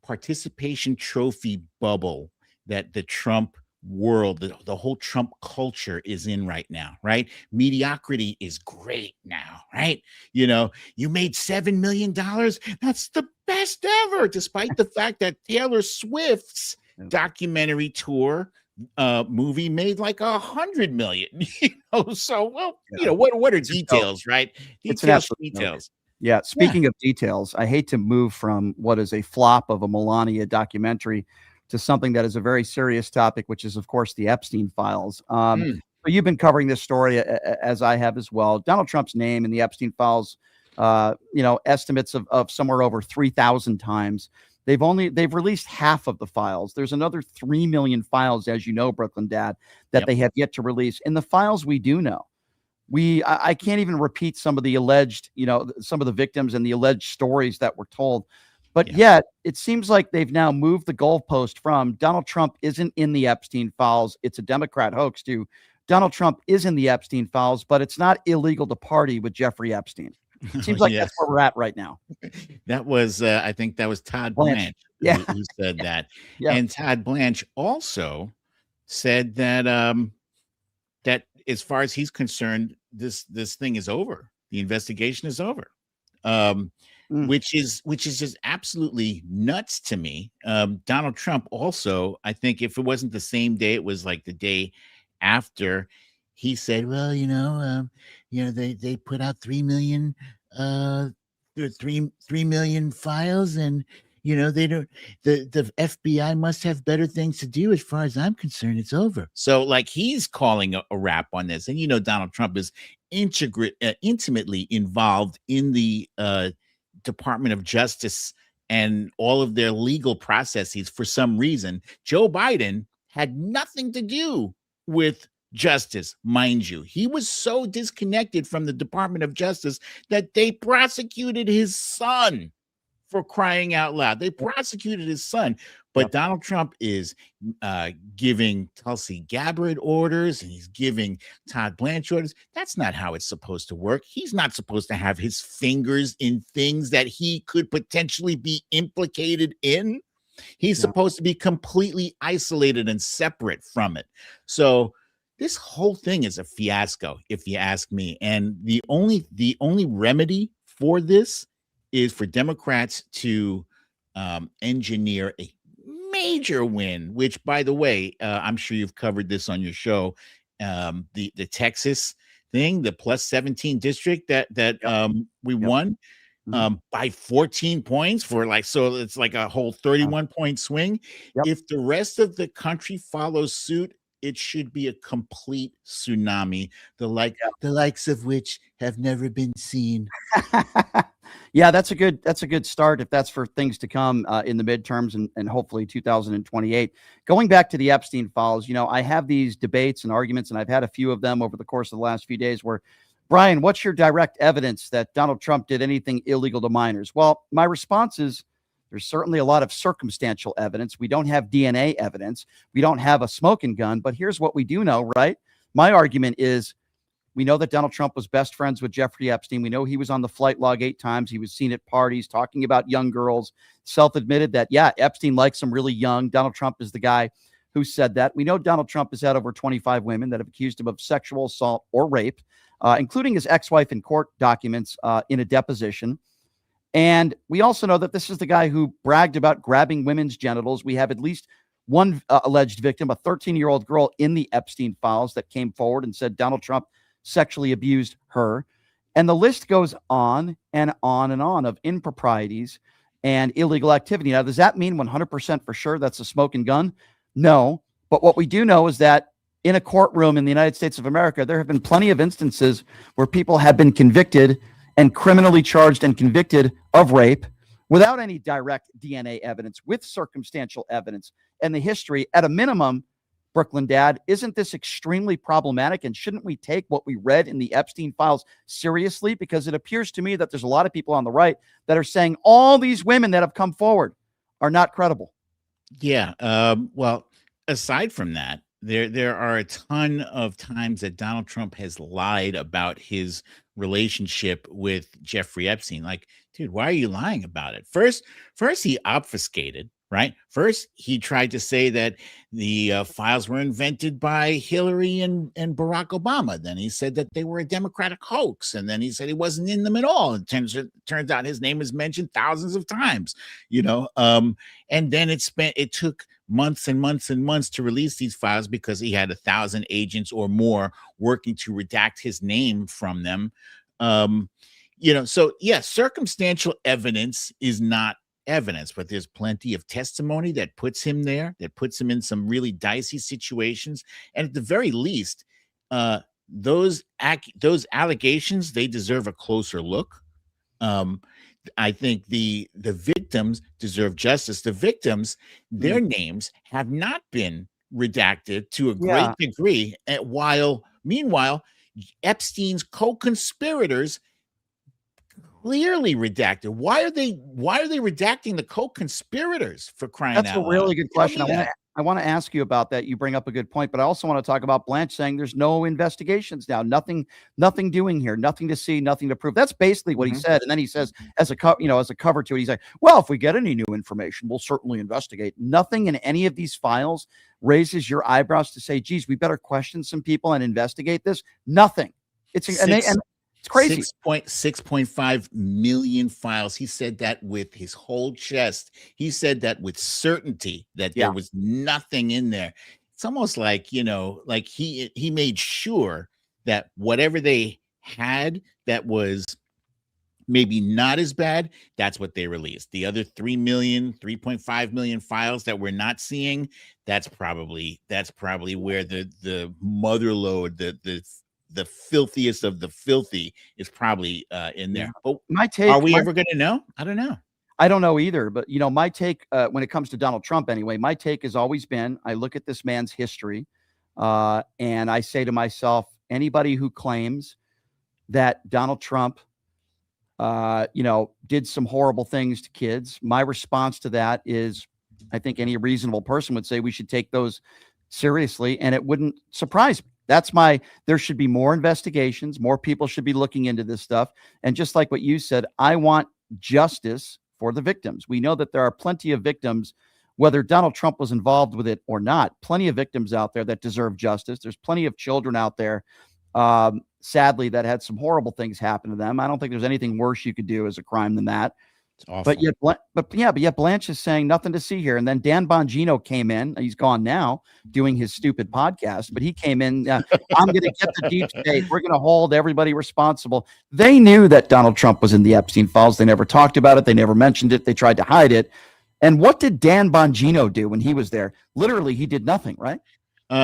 participation trophy bubble that the Trump world, the whole Trump culture is in right now, right? Mediocrity is great now, right? You made $7 million. That's the best ever, despite the fact that Taylor Swift's documentary tour movie made like 100 million. So, what are details, right? Details. Yeah. Speaking of details, I hate to move from what is a flop of a Melania documentary to something that is a very serious topic, which is, of course, the Epstein files. So you've been covering this story, as I have as well. Donald Trump's name in the Epstein files, estimates of somewhere over 3,000 times. They've released half of the files. There's another 3 million files, as you know, Brooklyn Dad, that they have yet to release. In the files we do know, I can't even repeat some of the alleged, some of the victims and the alleged stories that were told. But yet, it seems like they've now moved the goalpost from Donald Trump isn't in the Epstein files. It's a Democrat hoax to Donald Trump is in the Epstein files, but it's not illegal to party with Jeffrey Epstein. It seems like that's where we're at right now. That was, I think that was Todd Blanche who said that. And Todd Blanche also said that that as far as he's concerned, this thing is over. The investigation is over. Which is just absolutely nuts to me. Donald Trump also, I think if it wasn't the same day, it was like the day after, he said, well, they put out 3 million files, and they don't, the FBI must have better things to do. As far as I'm concerned, it's over. So like, he's calling a wrap on this. And Donald Trump is intimately involved in the Department of Justice and all of their legal processes for some reason. Joe Biden had nothing to do with justice, mind you. He was so disconnected from the Department of Justice that they prosecuted his son, for crying out loud. They prosecuted his son. But Donald Trump is giving Tulsi Gabbard orders, and he's giving Todd Blanche orders. That's not how it's supposed to work. He's not supposed to have his fingers in things that he could potentially be implicated in. He's supposed to be completely isolated and separate from it. So this whole thing is a fiasco, if you ask me. And the only remedy for this is for Democrats to engineer a major win, which, by the way, I'm sure you've covered this on your show. The Texas thing, the plus 17 district that we won. by 14 points for so it's like a whole 31-point swing. If the rest of the country follows suit, it should be a complete tsunami, the likes of which have never been seen. Yeah, that's a good start if that's for things to come in the midterms and hopefully 2028. Going back to the Epstein files, I have these debates and arguments, and I've had a few of them over the course of the last few days where, Brian, what's your direct evidence that Donald Trump did anything illegal to minors? Well, my response is there's certainly a lot of circumstantial evidence. We don't have DNA evidence. We don't have a smoking gun, but here's what we do know, right? My argument is we know that Donald Trump was best friends with Jeffrey Epstein. We know he was on the flight log 8 times. He was seen at parties talking about young girls, self-admitted that, yeah, Epstein likes them really young. Donald Trump is the guy who said that. We know Donald Trump has had over 25 women that have accused him of sexual assault or rape, including his ex-wife in court documents in a deposition. And we also know that this is the guy who bragged about grabbing women's genitals. We have at least one alleged victim, a 13-year-old girl in the Epstein files that came forward and said Donald Trump sexually abused her. And the list goes on and on and on of improprieties and illegal activity. Now, does that mean 100% for sure that's a smoking gun? No. But what we do know is that in a courtroom in the United States of America, there have been plenty of instances where people have been convicted and criminally charged and convicted of rape without any direct DNA evidence, with circumstantial evidence and the history. At a minimum, Brooklyn Dad, isn't this extremely problematic? And shouldn't we take what we read in the Epstein files seriously? Because it appears to me that there's a lot of people on the right that are saying all these women that have come forward are not credible. Yeah. Well, aside from that, there are a ton of times that Donald Trump has lied about his relationship with Jeffrey Epstein. Like, dude, why are you lying about it? First he obfuscated, right? First, he tried to say that the files were invented by Hillary and Barack Obama. Then he said that they were a Democratic hoax. And then he said he wasn't in them at all. And turns out his name was mentioned thousands of times, and then it took months and months and months to release these files because he had 1,000 agents or more working to redact his name from them. So yeah, circumstantial evidence is not evidence, but there's plenty of testimony that puts him there, that puts him in some really dicey situations. And at the very least, those allegations, they deserve a closer look. I think the victims deserve justice. The victims, their names have not been redacted to a great degree. Meanwhile, Epstein's co-conspirators clearly redacted. Why are they redacting the co-conspirators, for crying out loud? That's a really good question. I want to ask you about that. You bring up a good point, but I also want to talk about Blanche saying there's no investigations now, nothing doing here, nothing to see, nothing to prove. That's basically what he said. And then he says, as a cover to it, he's like, well, if we get any new information, we'll certainly investigate. Nothing in any of these files raises your eyebrows to say, geez, we better question some people and investigate this. Nothing. It's crazy. 6.5 million files. He said that with his whole chest. He said that with certainty that there was nothing in there. It's almost like, like he made sure that whatever they had that was maybe not as bad, that's what they released. The other 3.5 million files that we're not seeing, that's probably where the mother lode, the filthiest of the filthy is probably in there. But are we ever going to know? I don't know. I don't know either. But, my take when it comes to Donald Trump anyway, my take has always been, I look at this man's history and I say to myself, anybody who claims that Donald Trump, did some horrible things to kids, my response to that is, I think any reasonable person would say we should take those seriously, and it wouldn't surprise me. There should be more investigations. More people should be looking into this stuff. And just like what you said, I want justice for the victims. We know that there are plenty of victims, whether Donald Trump was involved with it or not, plenty of victims out there that deserve justice. There's plenty of children out there, sadly, that had some horrible things happen to them. I don't think there's anything worse you could do as a crime than that. It's awful. But yet Blanche is saying nothing to see here. And then Dan Bongino came in. He's gone now, doing his stupid podcast. But he came in. I'm going to get the deep state. We're going to hold everybody responsible. They knew that Donald Trump was in the Epstein files. They never talked about it. They never mentioned it. They tried to hide it. And what did Dan Bongino do when he was there? Literally, he did nothing, right?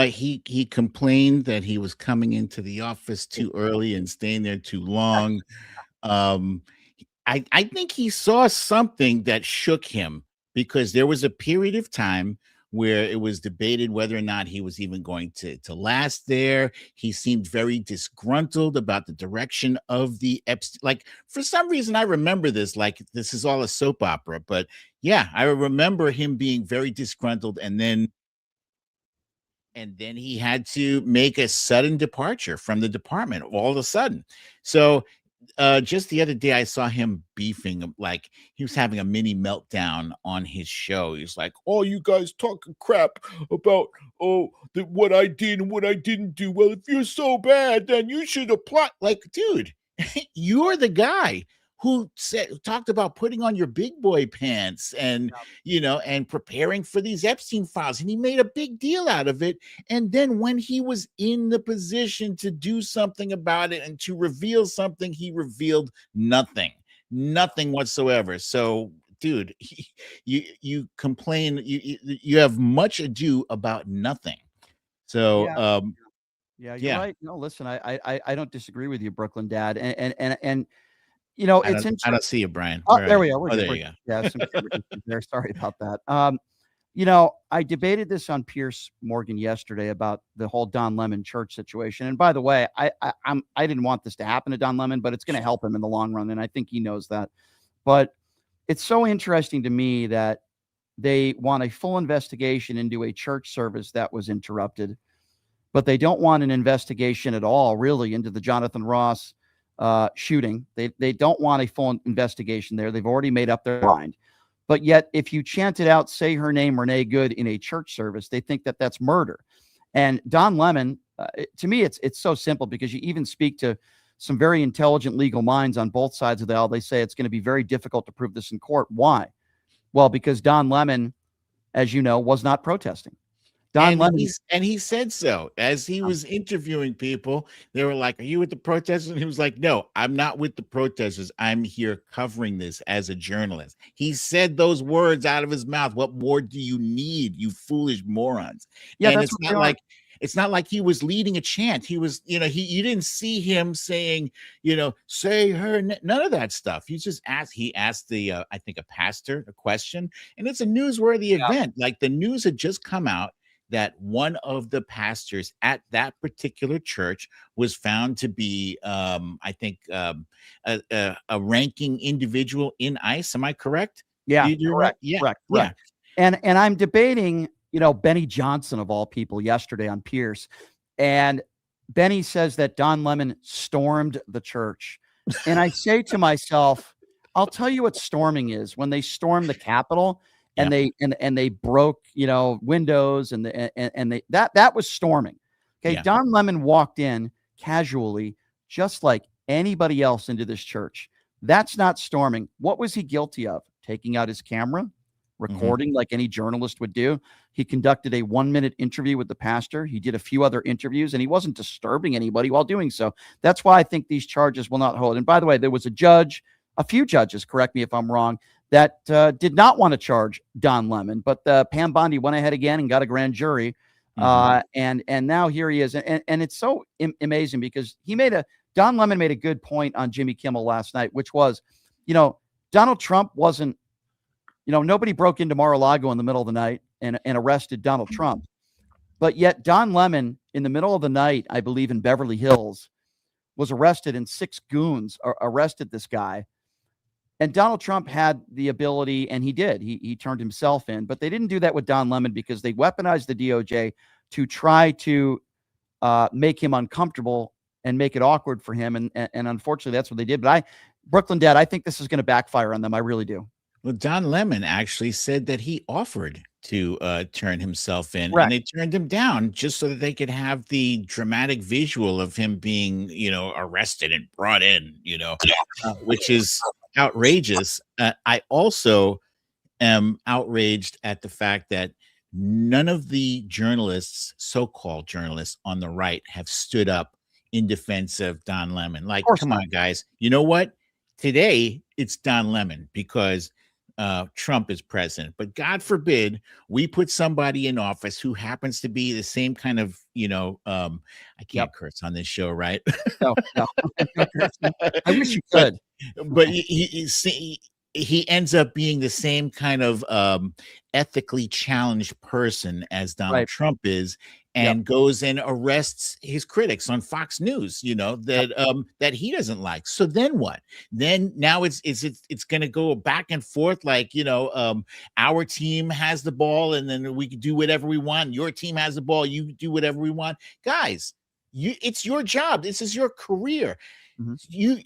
He complained that he was coming into the office too early and staying there too long. I think he saw something that shook him, because there was a period of time where it was debated whether or not he was even going to last there. He seemed very disgruntled about the direction of the Epstein. Like, for some reason, I remember this like this is all a soap opera. But yeah, I remember him being very disgruntled, and then he had to make a sudden departure from the department all of a sudden. So just the other day, I saw him beefing, like he was having a mini meltdown on his show. He's like, "Oh, you guys talking crap about what I did and what I didn't do. Well, if you're so bad, then you should apply." Like, dude, you're the guy who talked about putting on your big boy pants and and preparing for these Epstein files, and he made a big deal out of it. And then when he was in the position to do something about it and to reveal something, he revealed nothing whatsoever. So, dude, you complain, you have much ado about nothing. So yeah, you're right. No, listen, I don't disagree with you, Brooklyn Dad, and you know, it's interesting. I don't see you, Brian. Oh, there we are. Oh, there you go. Yeah, some there. Sorry about that. You know, I debated this on Piers Morgan yesterday about the whole Don Lemon church situation. And by the way, I didn't want this to happen to Don Lemon, but it's going to help him in the long run, and I think he knows that. But it's so interesting to me that they want a full investigation into a church service that was interrupted, but they don't want an investigation at all, really, into the Jonathan Ross shooting. They don't want a full investigation there. They've already made up their mind. But yet, if you chanted out, "Say her name, Renee Good," in a church service, they think that that's murder. And Don Lemon, to me, it's so simple, because you even speak to some very intelligent legal minds on both sides of the aisle. They say it's going to be very difficult to prove this in court. Why? Well, because Don Lemon, as you know, was not protesting. And he said so. As he was interviewing people, they were like, "Are you with the protesters?" And he was like, "No, I'm not with the protesters. I'm here covering this as a journalist." He said those words out of his mouth. What more do you need, you foolish morons? Yeah, and that's it's not like he was leading a chant. He was, you didn't see him saying, "Say her," none of that stuff. He asked the, I think, a pastor a question, and it's a newsworthy event. Like, the news had just come out that one of the pastors at that particular church was found to be, I think, a ranking individual in ICE. Am I correct? Yeah, You're correct, right. Yeah, correct. yeah. And I'm debating, Benny Johnson of all people yesterday on Pierce, and Benny says that Don Lemon stormed the church, and I say to myself, I'll tell you what storming is. When they stormed the Capitol, and they broke, windows, and that was storming. Okay, Don Lemon walked in casually, just like anybody else, into this church. That's not storming. What was he guilty of? Taking out his camera, recording like any journalist would do. He conducted a 1-minute interview with the pastor. He did a few other interviews, and he wasn't disturbing anybody while doing so. That's why I think these charges will not hold. And by the way, there was a few judges, correct me if I'm wrong, that did not want to charge Don Lemon, but Pam Bondi went ahead again and got a grand jury, and now here he is, and it's so amazing, because Don Lemon made a good point on Jimmy Kimmel last night, which was, Donald Trump wasn't, nobody broke into Mar-a-Lago in the middle of the night and arrested Donald Trump, but yet Don Lemon, in the middle of the night, I believe in Beverly Hills, was arrested, and 6 goons arrested this guy. And Donald Trump had the ability, and he did. He turned himself in, but they didn't do that with Don Lemon, because they weaponized the DOJ to try to make him uncomfortable and make it awkward for him. And unfortunately, that's what they did. But Brooklyn Dad, I think this is going to backfire on them. I really do. Well, Don Lemon actually said that he offered to turn himself in, Correct. and they turned him down just so that they could have the dramatic visual of him being, arrested and brought in, which is outrageous. I also am outraged at the fact that none of the journalists, so-called journalists on the right, have stood up in defense of Don Lemon. Like, come on, guys. You know what? Today it's Don Lemon because Trump is president. But God forbid we put somebody in office who happens to be the same kind of, I can't curse on this show, right? No. I wish you could. But he ends up being the same kind of ethically challenged person as Donald Trump is, and goes and arrests his critics on Fox News, that he doesn't like. So then what? Then now it's going to go back and forth, like, our team has the ball and then we can do whatever we want. Your team has the ball, you do whatever we want. Guys, it's your job. This is your career. You,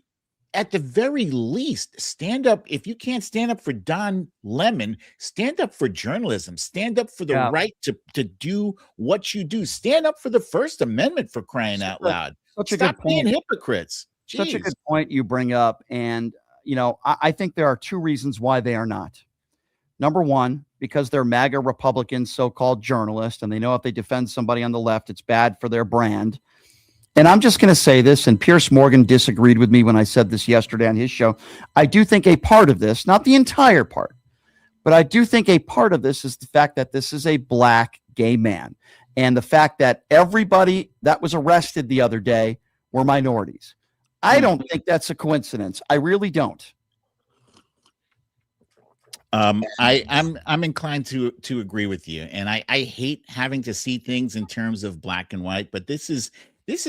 at the very least, stand up. If you can't stand up for Don Lemon, stand up for journalism. Stand up for the right to do what you do. Stand up for the First Amendment, for crying out loud. Stop being hypocrites. Jeez. Such a good point you bring up. And, I think there are two reasons why they are not. Number one, because they're MAGA Republican so-called journalists, and they know if they defend somebody on the left, it's bad for their brand. And I'm just going to say this, and Piers Morgan disagreed with me when I said this yesterday on his show. I do think a part of this, not the entire part, but I do think a part of this is the fact that this is a black gay man. And the fact that everybody that was arrested the other day were minorities. I don't think that's a coincidence. I really don't. I'm inclined to agree with you. And I hate having to see things in terms of black and white, but this is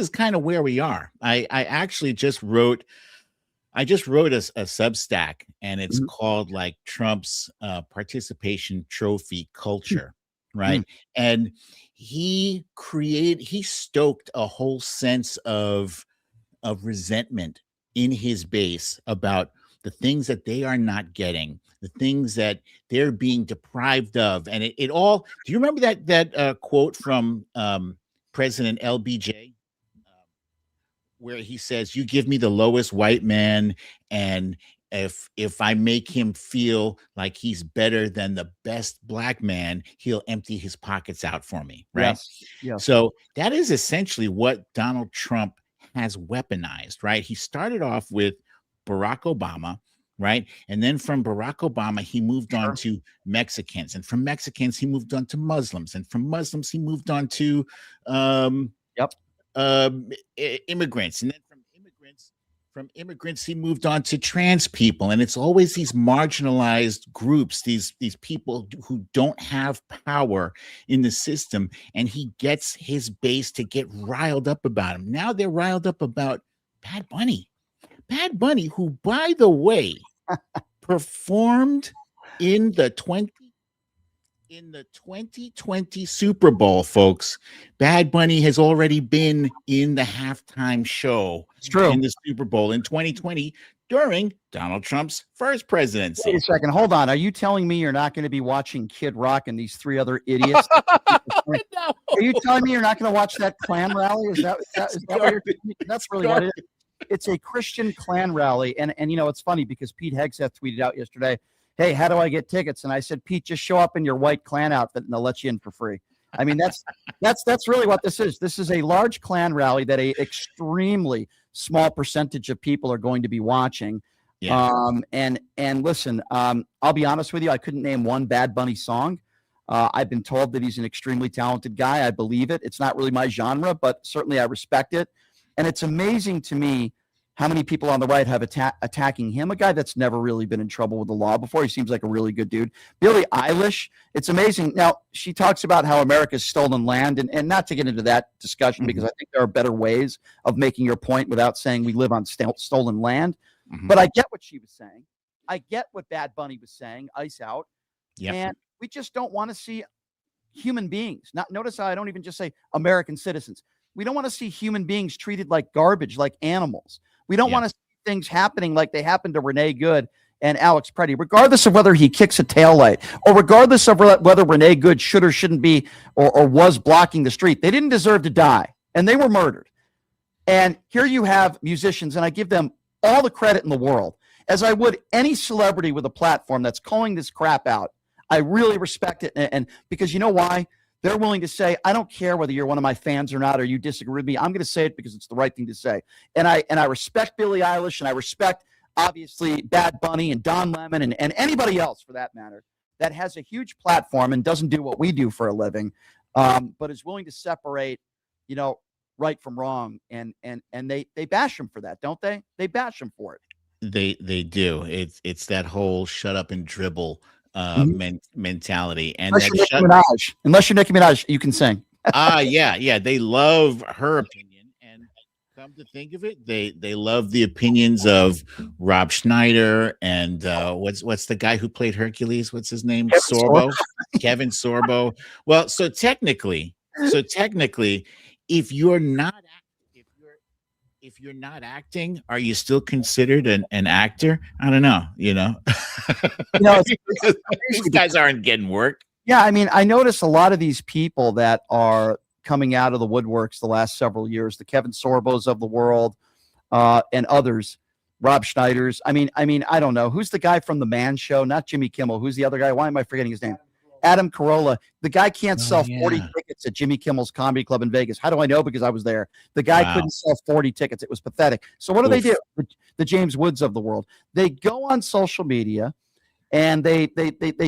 kind of where we are. I actually just wrote a Substack, and it's called like Trump's participation trophy culture, right? And he stoked a whole sense of resentment in his base about the things that they are not getting, the things that they're being deprived of. And it all, do you remember that quote from President LBJ? Where he says, "You give me the lowest white man, and if I make him feel like he's better than the best black man, he'll empty his pockets out for me." Right? Yes. So that is essentially what Donald Trump has weaponized, right? He started off with Barack Obama, right? And then from Barack Obama, he moved on to Mexicans, and from Mexicans, he moved on to Muslims, and from Muslims, he moved on to immigrants, and then from immigrants he moved on to trans people. And it's always these marginalized groups, these people who don't have power in the system, and he gets his base to get riled up about him. Now they're riled up about Bad Bunny, who, by the way, performed in the 2020 Super Bowl, folks. Bad Bunny has already been in the halftime show in the Super Bowl in 2020 during Donald Trump's first presidency. Wait a second. Hold on. Are you telling me you're not going to be watching Kid Rock and these three other idiots? No. Are you telling me you're not going to watch that Klan rally? Is that what you're thinking? That's really what it is. It's a Christian Klan rally. And it's funny because Pete Hegseth tweeted out yesterday, "Hey, how do I get tickets?" And I said, "Pete, just show up in your white Klan outfit and they'll let you in for free." I mean, that's really what this is. This is a large Klan rally that a extremely small percentage of people are going to be watching. Yeah. And listen, I'll be honest with you, I couldn't name one Bad Bunny song. I've been told that he's an extremely talented guy. I believe it. It's not really my genre, but certainly I respect it. And it's amazing to me how many people on the right have attacking him, a guy that's never really been in trouble with the law before. He seems like a really good dude. Billie Eilish, it's amazing. Now, she talks about how America's stolen land, and not to get into that discussion because I think there are better ways of making your point without saying we live on stolen land. But I get what she was saying. I get what Bad Bunny was saying, Ice Out. Yep. And we just don't want to see human beings. Notice how I don't even just say American citizens. We don't want to see human beings treated like garbage, like animals. We don't want to see things happening like they happened to Renee Good and Alex Preddy, regardless of whether he kicks a taillight or regardless of whether Renee Good should or shouldn't be or was blocking the street. They didn't deserve to die, and they were murdered. And here you have musicians, and I give them all the credit in the world. as I would any celebrity with a platform that's calling this crap out. I really respect it. And because you know why? They're willing to say, I don't care whether you're one of my fans or not, or you disagree with me. I'm going to say it because it's the right thing to say. And I respect Billie Eilish, and I respect, obviously, Bad Bunny and Don Lemon and anybody else, for that matter, that has a huge platform and doesn't do what we do for a living, but is willing to separate, right from wrong. And they bash him for that, don't they? They bash him for it. They do. It's that whole shut up and dribble mentality. And unless you're Nicki Minaj, you can sing. Yeah. They love her opinion. And come to think of it, they love the opinions of Rob Schneider and what's the guy who played Hercules? What's his name? Sorbo. Kevin Sorbo. Well, so technically, if you're not acting, are you still considered an actor? I don't know. These guys aren't getting work. Yeah, I mean, I notice a lot of these people that are coming out of the woodworks the last several years, the Kevin Sorbos of the world, and others, Rob Schneiders. I mean, I don't know. Who's the guy from The Man Show? Not Jimmy Kimmel. Who's the other guy? Why am I forgetting his name? Adam Carolla. The guy can't sell 40 tickets at Jimmy Kimmel's Comedy Club in Vegas. How do I know? Because I was there. The guy couldn't sell 40 tickets. It was pathetic. So what do they do? The James Woods of the world. They go on social media and they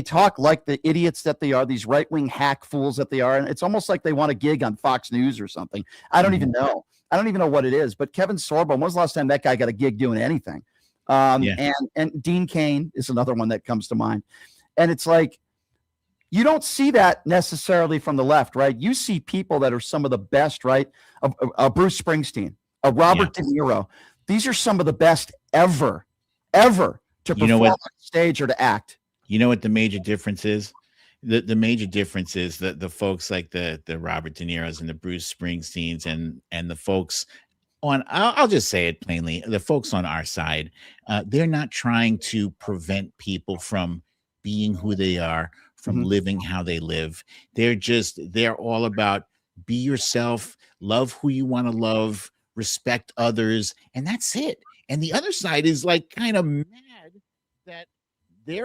talk like the idiots that they are, these right-wing hack fools that they are. And it's almost like they want a gig on Fox News or something. I don't even know. I don't even know what it is. But Kevin Sorbo, when was the last time that guy got a gig doing anything? And Dean Cain is another one that comes to mind. And it's like, you don't see that necessarily from the left, right? You see people that are some of the best, right? Bruce Springsteen, Robert De Niro. These are some of the best ever to perform on stage or to act. You know what the major difference is? The major difference is that the folks like the Robert De Niro's and the Bruce Springsteens and the folks on, I'll just say it plainly, the folks on our side, they're not trying to prevent people from being who they are, from living how they live. They're all about be yourself, love who you want to love, respect others, and that's it. And the other side is like kind of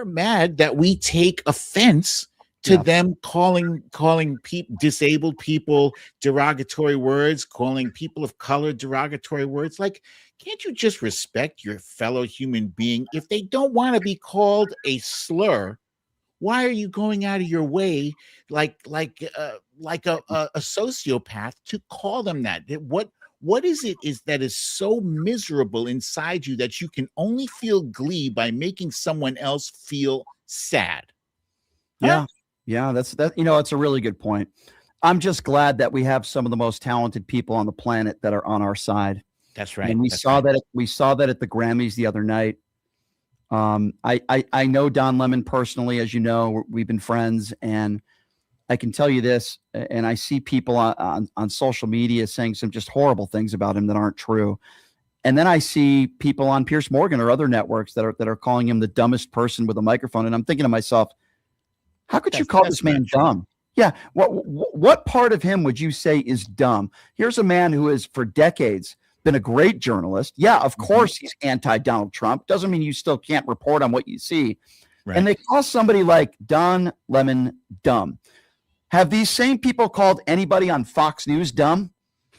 mad that we take offense to them calling disabled people derogatory words, calling people of color derogatory words. Like, can't you just respect your fellow human being? If they don't want to be called a slur, why are you going out of your way like a sociopath to call them that? What is it that is so miserable inside you that you can only feel glee by making someone else feel sad? Yeah, that's it's a really good point. I'm just glad that we have some of the most talented people on the planet that are on our side. That's right. And we saw that at the Grammys the other night. I know Don Lemon personally, as you know, we've been friends, and I can tell you this, and I see people on social media saying some just horrible things about him that aren't true. And then I see people on Piers Morgan or other networks that are calling him the dumbest person with a microphone. And I'm thinking to myself, how could you call this man dumb? Yeah. What part of him would you say is dumb? Here's a man who has for decades been a great journalist. Yeah, of course he's anti-Donald Trump. Doesn't mean you still can't report on what you see. Right. And they call somebody like Don Lemon dumb. Have these same people called anybody on Fox News dumb?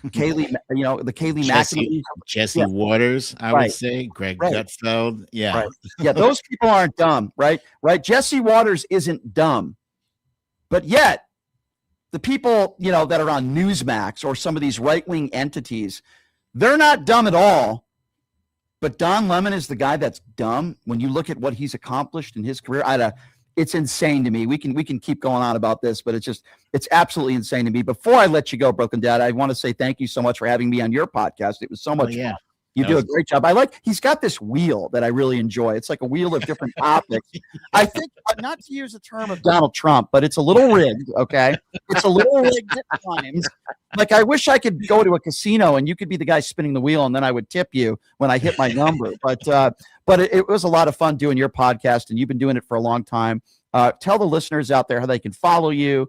Kaylee, the Kaylee McEnany. Jesse Waters, I would say. Greg Gutfeld. Yeah. Right. Yeah, those people aren't dumb, right? Right. Jesse Waters isn't dumb. But yet, the people, that are on Newsmax or some of these right-wing entities, they're not dumb at all. But Don Lemon is the guy that's dumb. When you look at what he's accomplished in his career, it's insane to me. We can keep going on about this, but it's absolutely insane to me. Before I let you go, Brooklyn Dad, I want to say thank you so much for having me on your podcast. It was so much fun. You do a great job. He's got this wheel that I really enjoy. It's like a wheel of different topics. I think, not to use the term of Donald Trump, but it's a little rigged, okay? It's a little rigged at times. Like, I wish I could go to a casino and you could be the guy spinning the wheel and then I would tip you when I hit my number. But it was a lot of fun doing your podcast, and you've been doing it for a long time. Tell the listeners out there how they can follow you,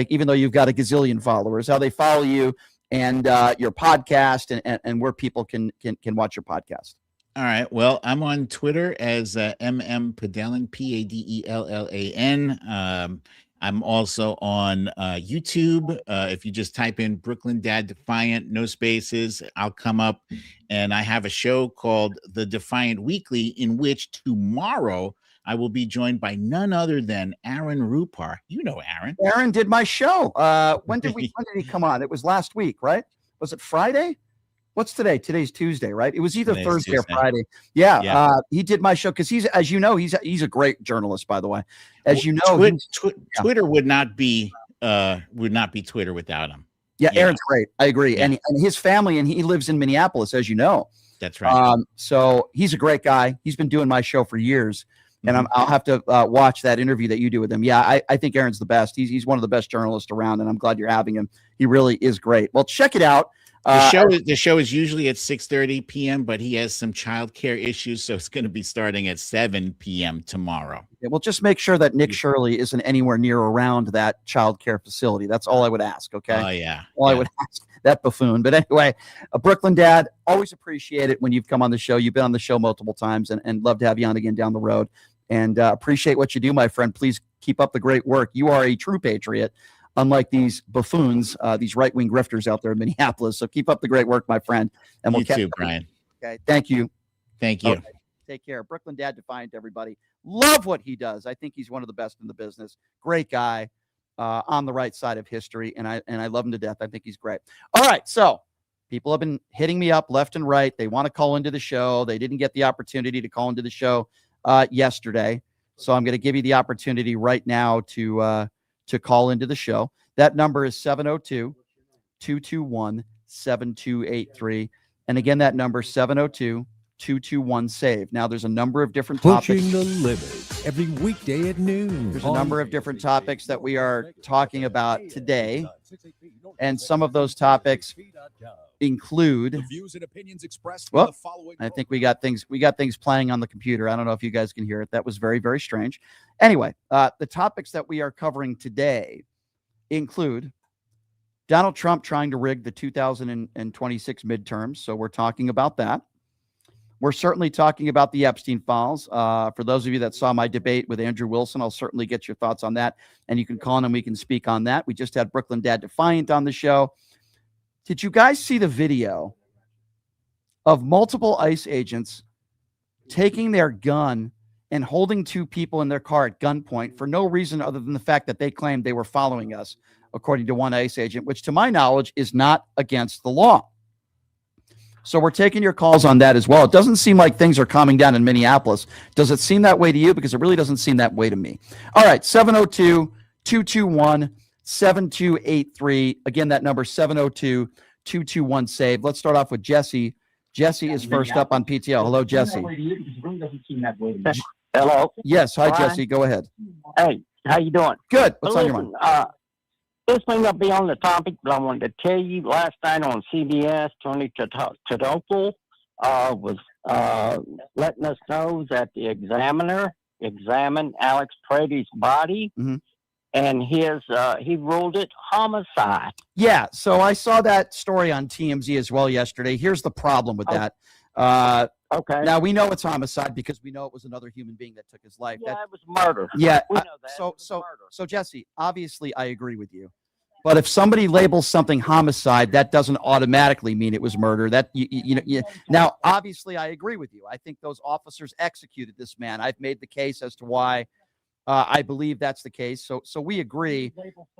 even though you've got a gazillion followers, how they follow you and your podcast and where people can watch your podcast. All right. Well, I'm on Twitter as MM Padellan, Padellan. I'm also on YouTube. If you just type in Brooklyn Dad Defiant, no spaces, I'll come up. And I have a show called The Defiant Weekly, in which tomorrow I will be joined by none other than Aaron Rupar. You know Aaron. Aaron did my show. When did he come on? It was last week, right? Was it Friday? What's today? Today's Tuesday, right? It was either Today's Thursday Tuesday. or Friday. Yeah. Yeah. He did my show because he's, as you know, he's a great journalist, by the way. As you know, Twitter would not be Twitter without him. Yeah, Aaron's great. I agree. Yeah. And his family, and he lives in Minneapolis, as you know. That's right. So he's a great guy. He's been doing my show for years. And I'll have to watch that interview that you do with him. Yeah, I think Aaron's the best. He's one of the best journalists around, and I'm glad you're having him. He really is great. Well, check it out. The show is usually at 6:30 p.m., but he has some childcare issues, so it's going to be starting at 7 p.m. tomorrow. Yeah, well, just make sure that Nick Shirley isn't anywhere near around that childcare facility. That's all I would ask. Okay. Oh yeah. I would ask that buffoon. But anyway, Brooklyn Dad, always appreciate it when you've come on the show. You've been on the show multiple times, and love to have you on again down the road. And appreciate what you do, my friend. Please keep up the great work. You are a true patriot, unlike these buffoons, these right-wing grifters out there in Minneapolis. So keep up the great work, my friend. And we'll You too, Brian. Okay. Thank you. Thank you. Okay. Take care. Brooklyn Dad Defiant, everybody. Love what he does. I think he's one of the best in the business. Great guy, on the right side of history, and I love him to death. I think he's great. All right, so people have been hitting me up left and right. They want to call into the show. They didn't get the opportunity to call into the show yesterday, so I'm going to give you the opportunity right now to call into the show. That number is 702-221-7283, and again, that number 702-221-SAVE. Now, there's a number of different topics. Pushing the limits every weekday at noon. There's a number of different topics that we are talking about today, and some of those topics include. The views and opinions expressed in Well, the following. I think we got things playing on the computer. I don't know if you guys can hear it. That was very, very strange. Anyway, the topics that we are covering today include Donald Trump trying to rig the 2026 midterms. So we're talking about that. We're certainly talking about the Epstein files. For those of you that saw my debate with Andrew Wilson, I'll certainly get your thoughts on that. And you can call in and we can speak on that. We just had Brooklyn Dad Defiant on the show. Did you guys see the video of multiple ICE agents taking their gun and holding two people in their car at gunpoint for no reason other than the fact that they claimed they were following us, according to one ICE agent, which to my knowledge is not against the law? So we're taking your calls on that as well. It doesn't seem like things are calming down in Minneapolis. Does it seem that way to you? Because it really doesn't seem that way to me. All right, 702-221-7283. Again, that number 702-221-SAVE. Let's start off with Jesse. Jesse is first up on PTL. Hello, Jesse. Hello. Yes, hi, Brian? Jesse. Go ahead. Hey, how you doing? Good. What's on your mind? This may not be on the topic, but I wanted to tell you last night on CBS, Tony Tadopoulos was letting us know that the examiner examined Alex Preddy's body, and he ruled it homicide. Yeah, so I saw that story on TMZ as well yesterday. Here's the problem with that. Okay. Now, we know it's homicide because we know it was another human being that took his life. Yeah, it was murder. Yeah. We know that. So Jesse, obviously, I agree with you. But if somebody labels something homicide, that doesn't automatically mean it was murder. That Now, obviously, I agree with you. I think those officers executed this man. I've made the case as to why I believe that's the case. So we agree.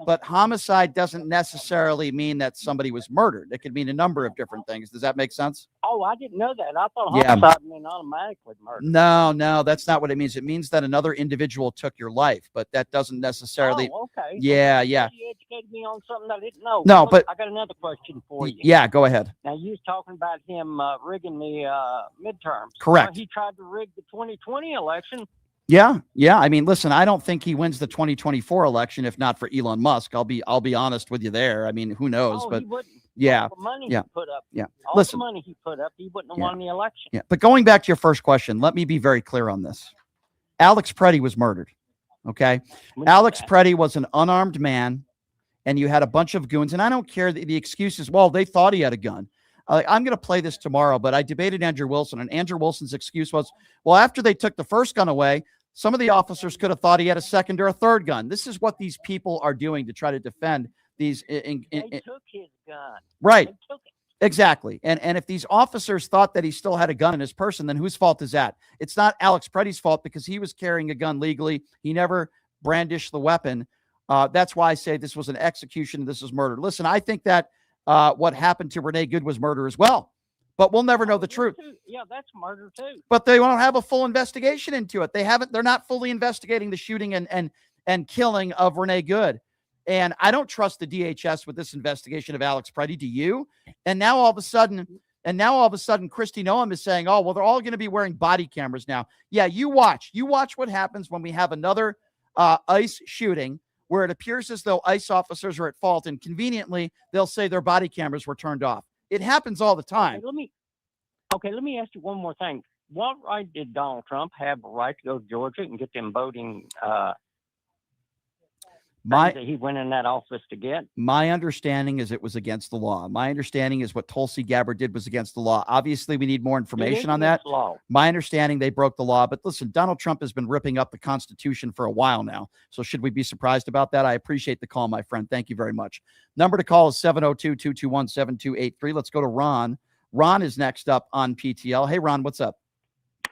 But homicide doesn't necessarily mean that somebody was murdered. It could mean a number of different things. Does that make sense? Oh, I didn't know that. I thought Yeah. homicide meant automatically murder. No, that's not what it means. It means that another individual took your life, but that doesn't necessarily. Oh, okay. Yeah. You educated me on something I didn't know. No, but I got another question for you. Yeah, go ahead. Now, you was talking about him rigging the midterms. Correct. Well, he tried to rig the 2020 election. Yeah. I mean, listen, I don't think he wins the 2024 election if not for Elon Musk. I'll be honest with you there. I mean, who knows? Oh, but he wouldn't. yeah, All the money yeah, he put up. yeah. All Listen, the money he put up, he wouldn't have Yeah. won the election. yeah. But going back to your first question, let me be very clear on this. Alex Preddy was murdered. Okay, Alex Preddy was an unarmed man, and you had a bunch of goons. And I don't care the excuses. Well, they thought he had a gun. I'm going to play this tomorrow, but I debated Andrew Wilson, and Andrew Wilson's excuse was, well, after they took the first gun away, some of the officers could have thought he had a second or a third gun. This is what these people are doing to try to defend these. They took his gun. Right. They took it. Exactly. And if these officers thought that he still had a gun in his person, then whose fault is that? It's not Alex Preddy's fault because he was carrying a gun legally. He never brandished the weapon. That's why I say this was an execution. This is murder. Listen, I think that what happened to Renee Good was murder as well, but we'll never know the truth. Yeah, that's murder too. But they won't have a full investigation into it. They're not fully investigating the shooting and killing of Renee Good. And I don't trust the DHS with this investigation of Alex Preddy. Do you? And now all of a sudden, Kristi Noem is saying, oh, well, they're all going to be wearing body cameras now. Yeah, you watch what happens when we have another ICE shooting where it appears as though ICE officers are at fault, and conveniently they'll say their body cameras were turned off. It happens all the time. Okay, let me ask you one more thing. What right did Donald Trump have a right to go to Georgia and get them voting that he went in that office to get? My understanding is it was against the law. My understanding is what Tulsi Gabbard did was against the law. Obviously, we need more information on that. My understanding, they broke the law. But listen, Donald Trump has been ripping up the Constitution for a while now. So should we be surprised about that? I appreciate the call, my friend. Thank you very much. Number to call is 702-221-7283. Let's go to Ron. Ron is next up on PTL. Hey, Ron, what's up?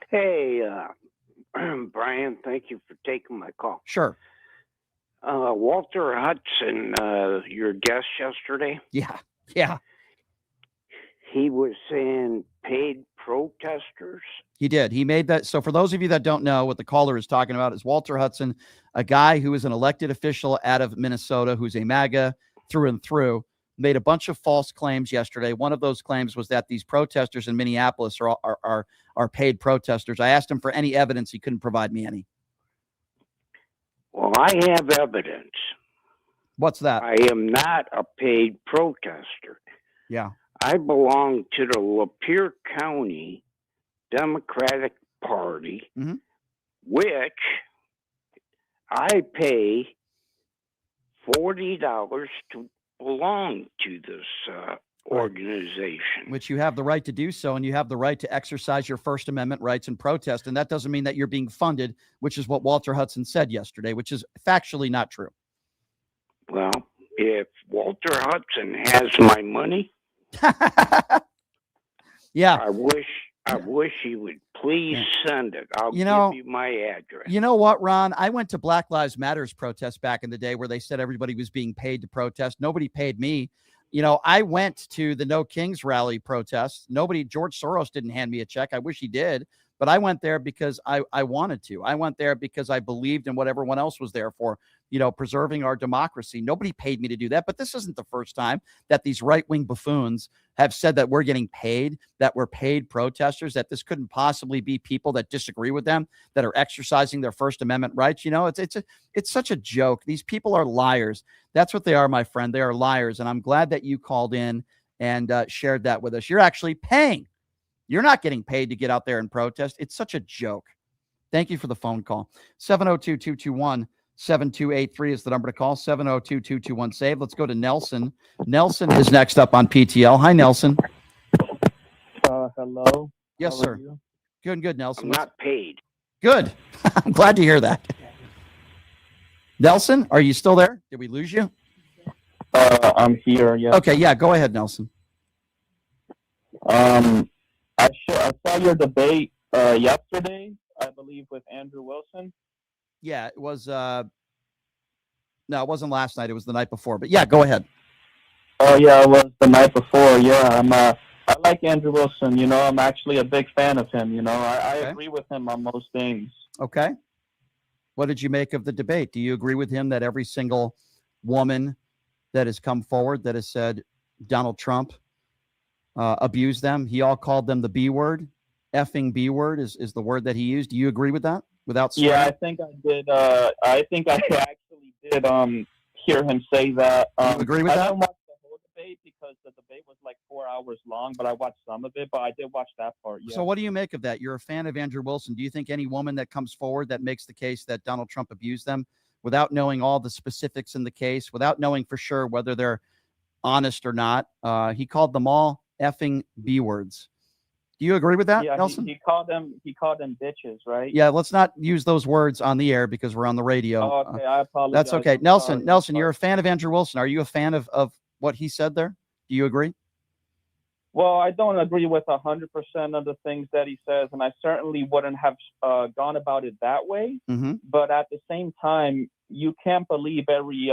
Hey, Brian, thank you for taking my call. Sure. Walter Hudson, your guest yesterday. Yeah. He was saying paid protesters. He did. He made that. So for those of you that don't know what the caller is talking about, is Walter Hudson, a guy who is an elected official out of Minnesota, who's a MAGA through and through, made a bunch of false claims yesterday. One of those claims was that these protesters in Minneapolis are paid protesters. I asked him for any evidence. He couldn't provide me any. Well, I have evidence. What's that? I am not a paid protester. Yeah. I belong to the Lapeer County Democratic Party, which I pay $40 to belong to this organization. Which you have the right to do so, and you have the right to exercise your First Amendment rights and protest. And that doesn't mean that you're being funded, which is what Walter Hudson said yesterday, which is factually not true. Well, if Walter Hudson has my money, yeah, I wish he would please send it. I'll give you my address. You know what, Ron? I went to Black Lives Matters protests back in the day where they said everybody was being paid to protest. Nobody paid me. I went to the No Kings rally protests. George Soros didn't hand me a check. I wish he did, but I went there because I wanted to. I went there because I believed in what everyone else was there for, preserving our democracy. Nobody paid me to do that, but this isn't the first time that these right-wing buffoons have said that we're getting paid, that we're paid protesters, that this couldn't possibly be people that disagree with them, that are exercising their First Amendment rights. It's such a joke. These people are liars. That's what they are, my friend. They are liars. And I'm glad that you called in and shared that with us. You're actually paying. You're not getting paid to get out there and protest. It's such a joke. Thank you for the phone call. 702-221-7283 is the number to call. 702-221-SAVE. Let's go to Nelson. Nelson is next up on PTL. Hi, Nelson. Hello. Yes, How are sir. you? Good, Nelson. I'm not paid. Good. I'm glad to hear that. Nelson, are you still there? Did we lose you? I'm here, yeah. Okay, yeah, go ahead, Nelson. I saw your debate yesterday, I believe, with Andrew Wilson. Yeah, it was no, it wasn't last night, it was the night before. But yeah, go ahead. Oh yeah, it was the night before. Yeah, I like Andrew Wilson, I'm actually a big fan of him, I agree with him on most things. Okay. What did you make of the debate? Do you agree with him that every single woman that has come forward that has said Donald Trump abused them, he all called them the B word, effing B word is the word that he used. Do you agree with that? Without swearing? Yeah, I think I did. I think I actually did hear him say that. You agree with that? I didn't watch the whole debate because the debate was like 4 hours long, but I watched some of it, but I did watch that part. Yeah. So what do you make of that? You're a fan of Andrew Wilson. Do you think any woman that comes forward that makes the case that Donald Trump abused them without knowing all the specifics in the case, without knowing for sure whether they're honest or not, he called them all effing B words. Do you agree with that, Yeah, Nelson? he called them bitches, right? Yeah, let's not use those words on the air because we're on the radio. Oh, okay, I apologize. That's okay. I'm Nelson, sorry. Nelson, you're a fan of Andrew Wilson. Are you a fan of what he said there? Do you agree? Well, I don't agree with 100% of the things that he says, and I certainly wouldn't have gone about it that way. Mm-hmm. But at the same time, you can't believe every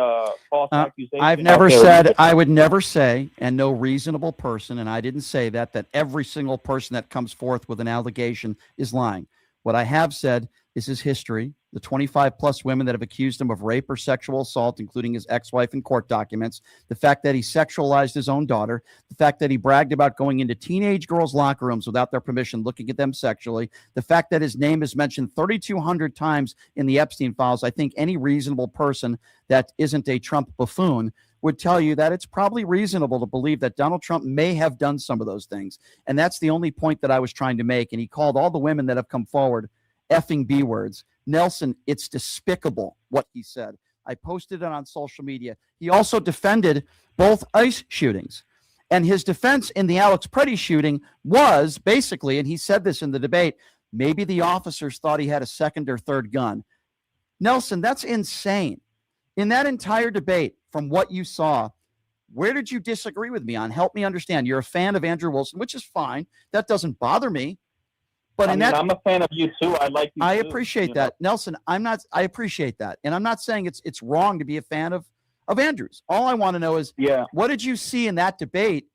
false accusation. I've never said, I would never say, and no reasonable person, and I didn't say that every single person that comes forth with an allegation is lying. What I have said is his history, the 25 plus women that have accused him of rape or sexual assault, including his ex-wife in court documents, the fact that he sexualized his own daughter, the fact that he bragged about going into teenage girls' locker rooms without their permission, looking at them sexually, the fact that his name is mentioned 3,200 times in the Epstein files. I think any reasonable person that isn't a Trump buffoon would tell you that it's probably reasonable to believe that Donald Trump may have done some of those things. And that's the only point that I was trying to make. And he called all the women that have come forward effing B words. Nelson, it's despicable what he said. I posted it on social media. He also defended both ICE shootings. And his defense in the Alex Preddy shooting was basically, and he said this in the debate, maybe the officers thought he had a second or third gun. Nelson, that's insane. In that entire debate, from what you saw, where did you disagree with me on? Help me understand. You're a fan of Andrew Wilson, which is fine. That doesn't bother me. But I'm a fan of you too. I like you. I appreciate that, Nelson. I appreciate that, and I'm not saying it's wrong to be a fan of Andrews. All I want to know is, what did you see in that debate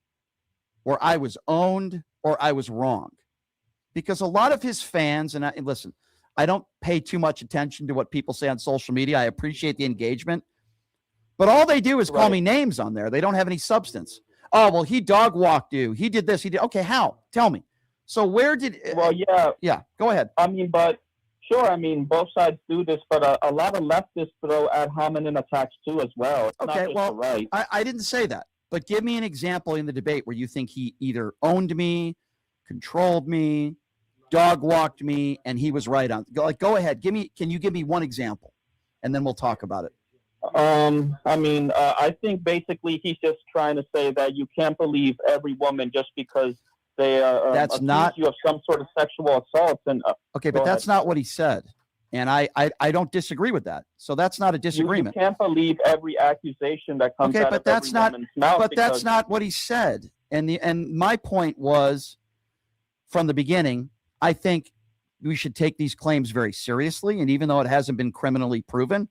where I was owned or I was wrong? Because a lot of his fans, and listen, I don't pay too much attention to what people say on social media. I appreciate the engagement, but all they do is call me names on there. They don't have any substance. Oh well, he dog walked you. He did this. He did. Okay, how? Tell me. So where did? Well, yeah. Go ahead. I mean, but sure. I mean, both sides do this, but a lot of leftists throw ad hominem attacks too as well. It's not just the right. I didn't say that, but give me an example in the debate where you think he either owned me, controlled me, dog walked me, and he was right on. Go ahead. Can you give me one example, and then we'll talk about it. I mean, I think basically he's just trying to say that you can't believe every woman just because they accuse you of some sort of sexual assault. And okay, but that's not what he said, and I don't disagree with that. So that's not a disagreement. You can't believe every accusation that comes out of every woman's mouth. But that's not what he said. And my point was, from the beginning, I think we should take these claims very seriously. And even though it hasn't been criminally proven,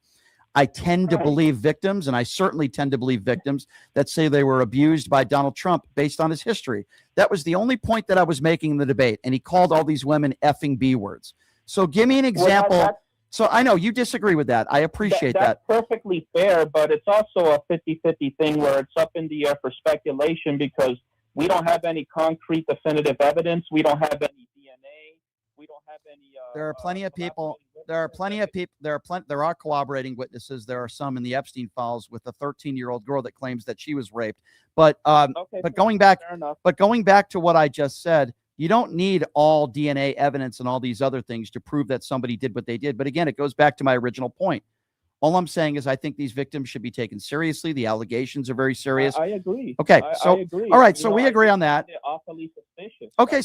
I tend to believe victims, and I certainly tend to believe victims that say they were abused by Donald Trump based on his history. That was the only point that I was making in the debate, and he called all these women effing B words. So give me an example. So I know you disagree with that. I appreciate that. That's perfectly fair, but it's also a 50-50 thing where it's up in the air for speculation because we don't have any concrete definitive evidence. We don't have any DNA. We don't have any. There are plenty of people. There are corroborating witnesses. There are some in the Epstein files with a 13-year-old girl that claims that she was raped. But going back to what I just said, you don't need all DNA evidence and all these other things to prove that somebody did what they did. But again, it goes back to my original point. All I'm saying is I think these victims should be taken seriously. The allegations are very serious. I agree. Okay, I agree. All right, so we agree on that. Awfully suspicious. Okay,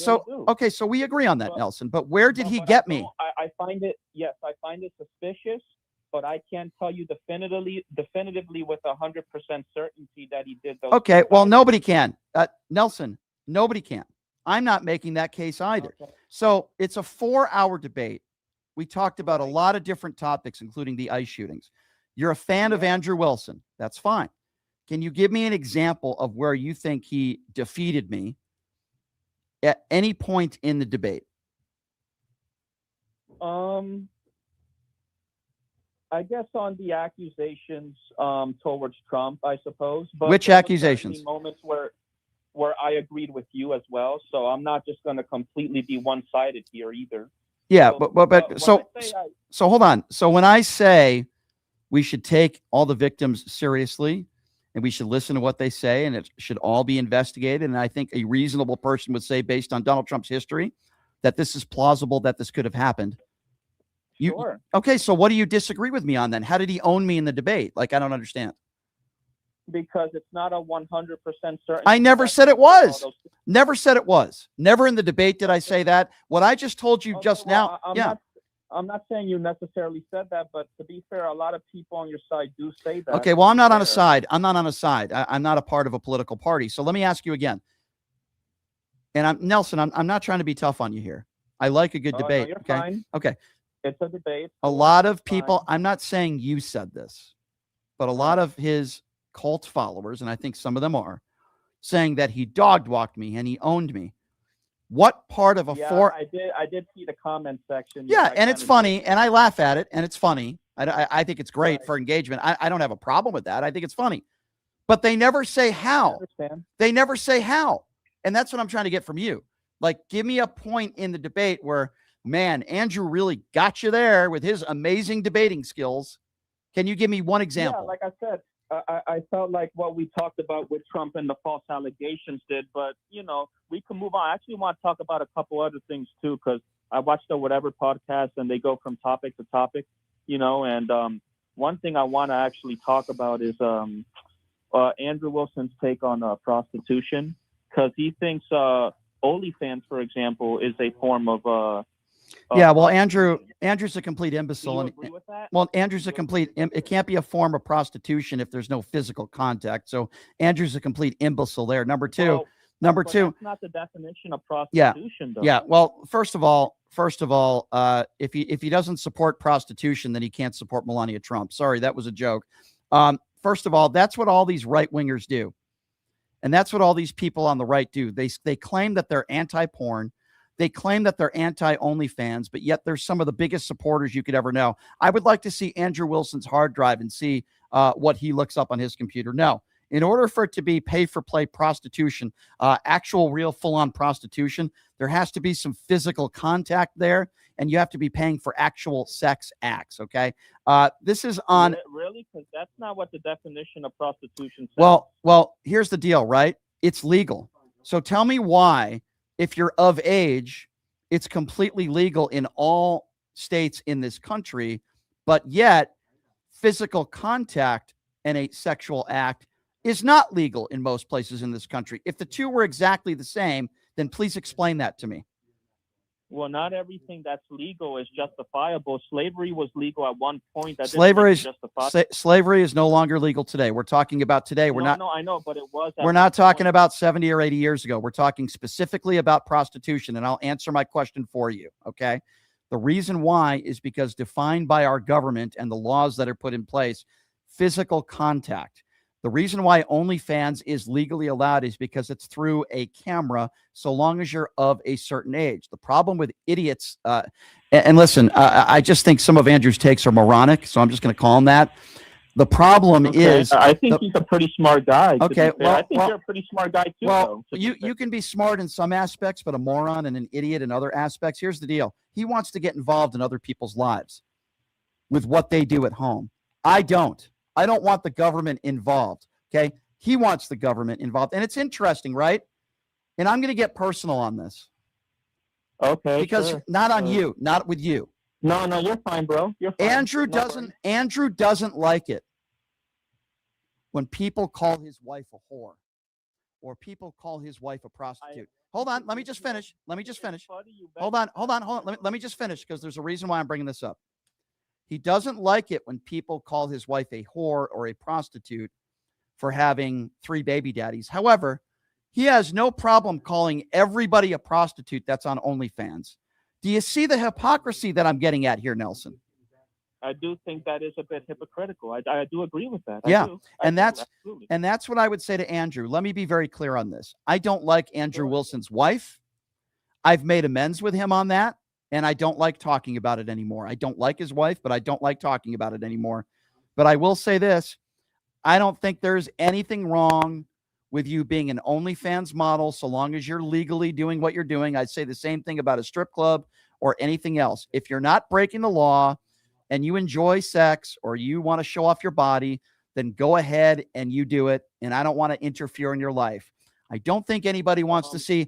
so we agree on that, Nelson. But where did he get me? I find it suspicious, but I can't tell you definitively with 100% certainty that he did those. Okay, well, nobody can. Nelson, nobody can. I'm not making that case either. Okay. So it's a 4-hour debate. We talked about a lot of different topics, including the ICE shootings. You're a fan of Andrew Wilson. That's fine. Can you give me an example of where you think he defeated me at any point in the debate? I guess on the accusations towards Trump, I suppose. But which accusations? Moments where I agreed with you as well. So I'm not just going to completely be one-sided here either. Yeah, so hold on. So when I say we should take all the victims seriously and we should listen to what they say and it should all be investigated, and I think a reasonable person would say, based on Donald Trump's history, that this is plausible that this could have happened. Sure. Okay, so what do you disagree with me on then? How did he own me in the debate? Like, I don't understand. because it's not a 100% certain. I never said it was. Never said it was. Never in the debate did I say that. What I just told you just now. I'm not saying you necessarily said that, but to be fair, a lot of people on your side do say that. Okay, well, I'm not on a side. I'm not on a side. I'm not a part of a political party. So let me ask you again. And Nelson, I'm not trying to be tough on you here. I like a good debate. No, you're okay. fine. Okay. It's a debate. A lot of people, I'm not saying you said this, but a lot of his cult followers, and I think some of them are, saying that he dog walked me and he owned me. What part of a I did see the comment section. Yeah, and it's funny, and I laugh at it, and it's funny. I think it's great for engagement. I don't have a problem with that. I think it's funny. But they never say how. They never say how. And that's what I'm trying to get from you. Like, give me a point in the debate where, man, Andrew really got you there with his amazing debating skills. Can you give me one example? Yeah, like I said, I felt like what we talked about with Trump and the false allegations did, but, we can move on. I actually want to talk about a couple other things, too, because I watched the Whatever podcast, and they go from topic to topic, and one thing I want to actually talk about is Andrew Wilson's take on prostitution, because he thinks OnlyFans, for example, is a form of yeah, well, Andrew's a complete imbecile. Do you agree with that? Well, Andrew's a complete, it can't be a form of prostitution if there's no physical contact. So Andrew's a complete imbecile there. Number two, But that's not the definition of prostitution, though. Yeah. Well, first of all, if he doesn't support prostitution, then he can't support Melania Trump. Sorry, that was a joke. First of all, that's what all these right wingers do. And that's what all these people on the right do. They claim that they're anti-porn. They claim that they're anti-OnlyFans, but yet they're some of the biggest supporters you could ever know. I would like to see Andrew Wilson's hard drive and see what he looks up on his computer. No, in order for it to be pay-for-play prostitution, actual real full-on prostitution, there has to be some physical contact there, and you have to be paying for actual sex acts, okay? This is on... Really? Because that's not what the definition of prostitution says. Well, here's the deal, right? It's legal. So tell me why... If you're of age, it's completely legal in all states in this country, but yet physical contact and a sexual act is not legal in most places in this country. If the two were exactly the same, then please explain that to me. Well, not everything that's legal is justifiable. Slavery was legal at one point. That Slavery is no longer legal today. We're talking about today. No, I know, but it was. We're not talking about 70 or 80 years ago. We're talking specifically about prostitution, and I'll answer my question for you, okay? The reason why is because defined by our government and the laws that are put in place, physical contact. The reason why OnlyFans is legally allowed is because it's through a camera, so long as you're of a certain age. The problem with idiots, and listen, I just think some of Andrew's takes are moronic, so I'm just going to call him that. The problem is... I think he's a pretty smart guy. Okay, well... I think you're a pretty smart guy, too, well, though. You can be smart in some aspects, but a moron and an idiot in other aspects. Here's the deal. He wants to get involved in other people's lives with what they do at home. I don't want the government involved, okay? He wants the government involved. And it's interesting, right? And I'm going to get personal on this. Okay. Because not on you, not with you. No, you're fine, bro. You're fine. Andrew doesn't like it when people call his wife a whore or people call his wife a prostitute. Hold on, let me just finish. Hold on. Let me just finish because there's a reason why I'm bringing this up. He doesn't like it when people call his wife a whore or a prostitute for having 3 baby daddies. However, he has no problem calling everybody a prostitute that's on OnlyFans. Do you see the hypocrisy that I'm getting at here, Nelson? I do think that is a bit hypocritical. I do agree with that. Yeah, and that's what I would say to Andrew. Let me be very clear on this. I don't like Andrew Wilson's wife. I've made amends with him on that, and I don't like talking about it anymore. I don't like his wife, but I don't like talking about it anymore. But I will say this. I don't think there's anything wrong with you being an OnlyFans model so long as you're legally doing what you're doing. I'd say the same thing about a strip club or anything else. If you're not breaking the law and you enjoy sex or you want to show off your body, then go ahead and you do it. And I don't want to interfere in your life. I don't think anybody wants to see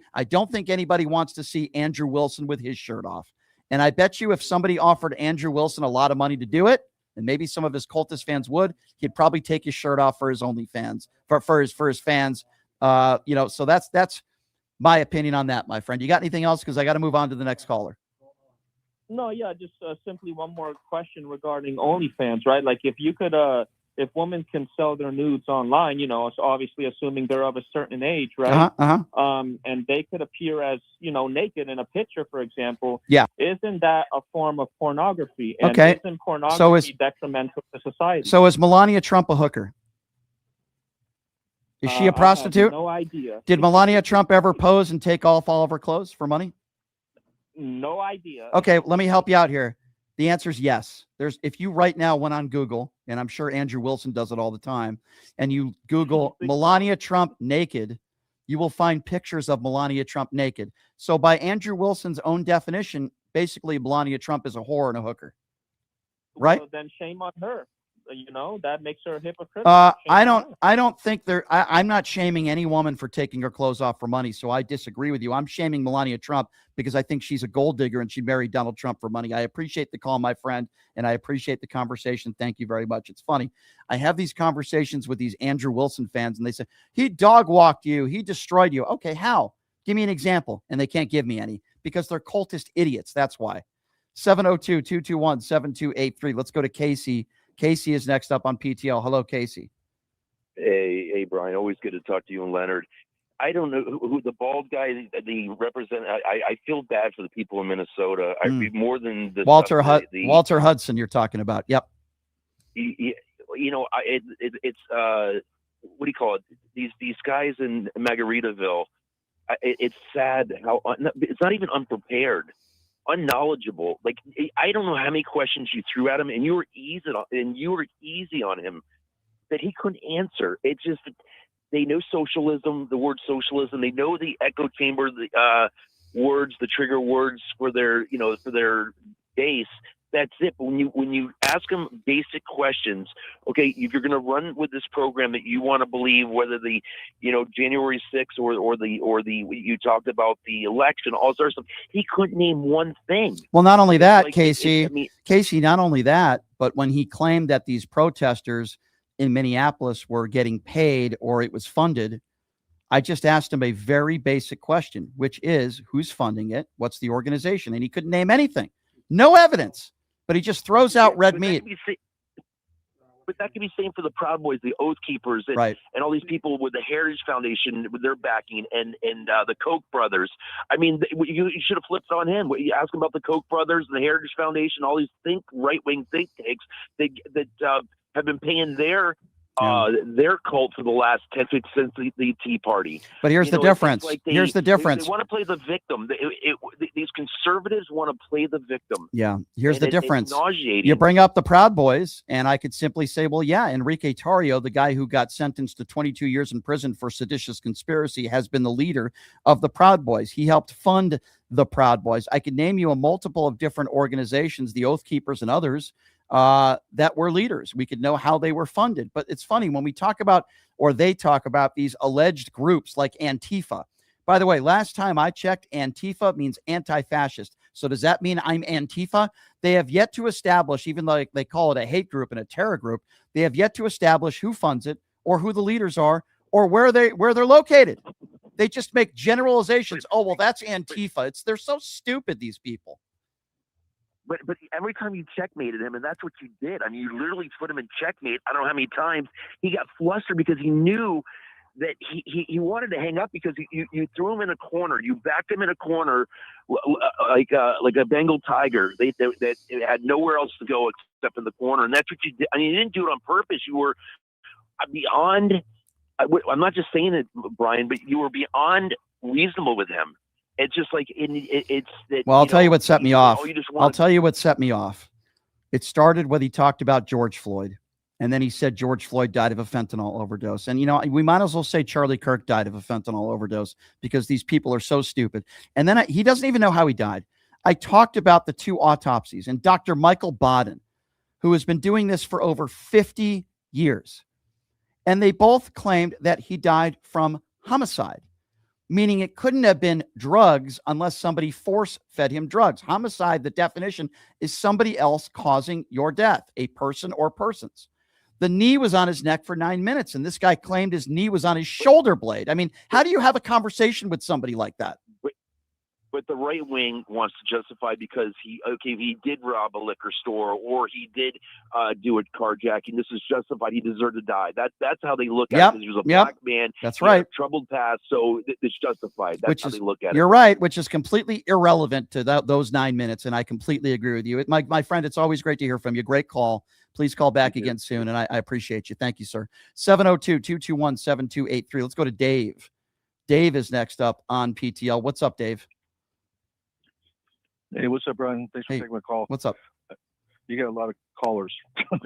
Andrew Wilson with his shirt off. And I bet you if somebody offered Andrew Wilson a lot of money to do it, And maybe some of his cultist fans would. He'd probably take his shirt off for his OnlyFans, for his fans. So that's my opinion on that, my friend. You got anything else? Because I got to move on to the next caller. No, yeah, just simply one more question regarding OnlyFans, right? Like, if you could, if women can sell their nudes online, it's obviously assuming they're of a certain age, right? And they could appear as, naked in a picture, for example. Yeah. Isn't that a form of pornography? And Okay. isn't pornography detrimental to society? So is Melania Trump a hooker? Is she a prostitute? I have no idea. Did Melania Trump ever pose and take off all of her clothes for money? No idea. Okay, let me help you out here. The answer is yes. If you right now went on Google, and I'm sure Andrew Wilson does it all the time, and you Google Melania Trump naked, you will find pictures of Melania Trump naked. So by Andrew Wilson's own definition, basically Melania Trump is a whore and a hooker. Right? Well, then shame on her. That makes her a hypocrite. I don't think I'm not shaming any woman for taking her clothes off for money. So I disagree with you. I'm shaming Melania Trump because I think she's a gold digger and she married Donald Trump for money. I appreciate the call, my friend, and I appreciate the conversation. Thank you very much. It's funny. I have these conversations with these Andrew Wilson fans and they say, he dog walked you. He destroyed you. Okay. How? Give me an example. And they can't give me any because they're cultist idiots. That's why. 702-221-7283. Let's go to Casey. Casey is next up on PTL. Hello, Casey. Hey, Brian. Always good to talk to you and Leonard. I don't know who the bald guy, the represent. I feel bad for the people in Minnesota. I more than the Walter Hudson. You're talking about. Yep. It's what do you call it? These guys in Margaritaville. It's sad how it's not even unprepared. Unknowledgeable. Like, I don't know how many questions you threw at him, and you were easy on him that he couldn't answer. It's just they know socialism, the word socialism. They know the echo chamber, the words, the trigger words for their base. That's it. But when you ask them basic questions, okay, if you're going to run with this program that you want to believe, whether the January 6th or the you talked about the election, all sorts of stuff, he couldn't name one thing. Well, not only that, Casey, not only that, but when he claimed that these protesters in Minneapolis were getting paid or it was funded, I just asked him a very basic question, which is who's funding it? What's the organization? And he couldn't name anything. No evidence. But he just throws out red meat. But that could be same for the Proud Boys, the Oath Keepers, and all these people with the Heritage Foundation with their backing, and the Koch brothers. I mean, you should have flipped on him. You ask him about the Koch brothers and the Heritage Foundation, all these right-wing think tanks that have been paying their cult for the last 10 since the Tea Party. But here's the difference. Here's the difference. They want to play the victim. These conservatives want to play the victim. Yeah. Here's the difference. It's nauseating. You bring up the Proud Boys, and I could simply say, well, yeah, Enrique Tarrio, the guy who got sentenced to 22 years in prison for seditious conspiracy, has been the leader of the Proud Boys. He helped fund the Proud Boys. I could name you a multiple of different organizations, the Oath Keepers and others, that were leaders. We could know how they were funded. But it's funny when we talk about, or they talk about, these alleged groups like Antifa. By the way, last time I checked, Antifa means anti-fascist. So does that mean I'm Antifa? They have yet to establish, even though they call it a hate group and a terror group, they have yet to establish who funds it or who the leaders are or where they're located. They just make generalizations. Oh, well, that's Antifa. They're so stupid, these people. But every time you checkmated him, and that's what you did. I mean, you literally put him in checkmate. I don't know how many times he got flustered because he knew that he wanted to hang up because you threw him in a corner. You backed him in a corner like a Bengal tiger. They had nowhere else to go except in the corner, and that's what you did. I mean, you didn't do it on purpose. You were beyond. I'm not just saying it, Brian, but you were beyond reasonable with him. It's just like it's that. Well, I'll tell you what set me off. I'll tell you what set me off. It started when he talked about George Floyd, and then he said George Floyd died of a fentanyl overdose. And we might as well say Charlie Kirk died of a fentanyl overdose because these people are so stupid. And then he doesn't even know how he died. I talked about the two autopsies and Dr. Michael Baden, who has been doing this for over 50 years, and they both claimed that he died from homicide. meaning it couldn't have been drugs unless somebody force fed him drugs. Homicide, the definition, is somebody else causing your death, a person or persons. The knee was on his neck for 9 minutes, and this guy claimed his knee was on his shoulder blade. I mean, how do you have a conversation with somebody like that? But the right wing wants to justify because he did rob a liquor store or he did do a carjacking. This is justified. He deserved to die. That's how they look at it. He was a black man. That's He had right. a troubled past, so it's justified. That's how they look at it. You're right, which is completely irrelevant to those 9 minutes, and I completely agree with you. My friend, it's always great to hear from you. Great call. Please call back again soon, and I appreciate you. Thank you, sir. 702-221-7283. Let's go to Dave. Dave is next up on PTL. What's up, Dave? Hey, what's up, Brian? Thanks for taking my call. What's up? You got a lot of callers, so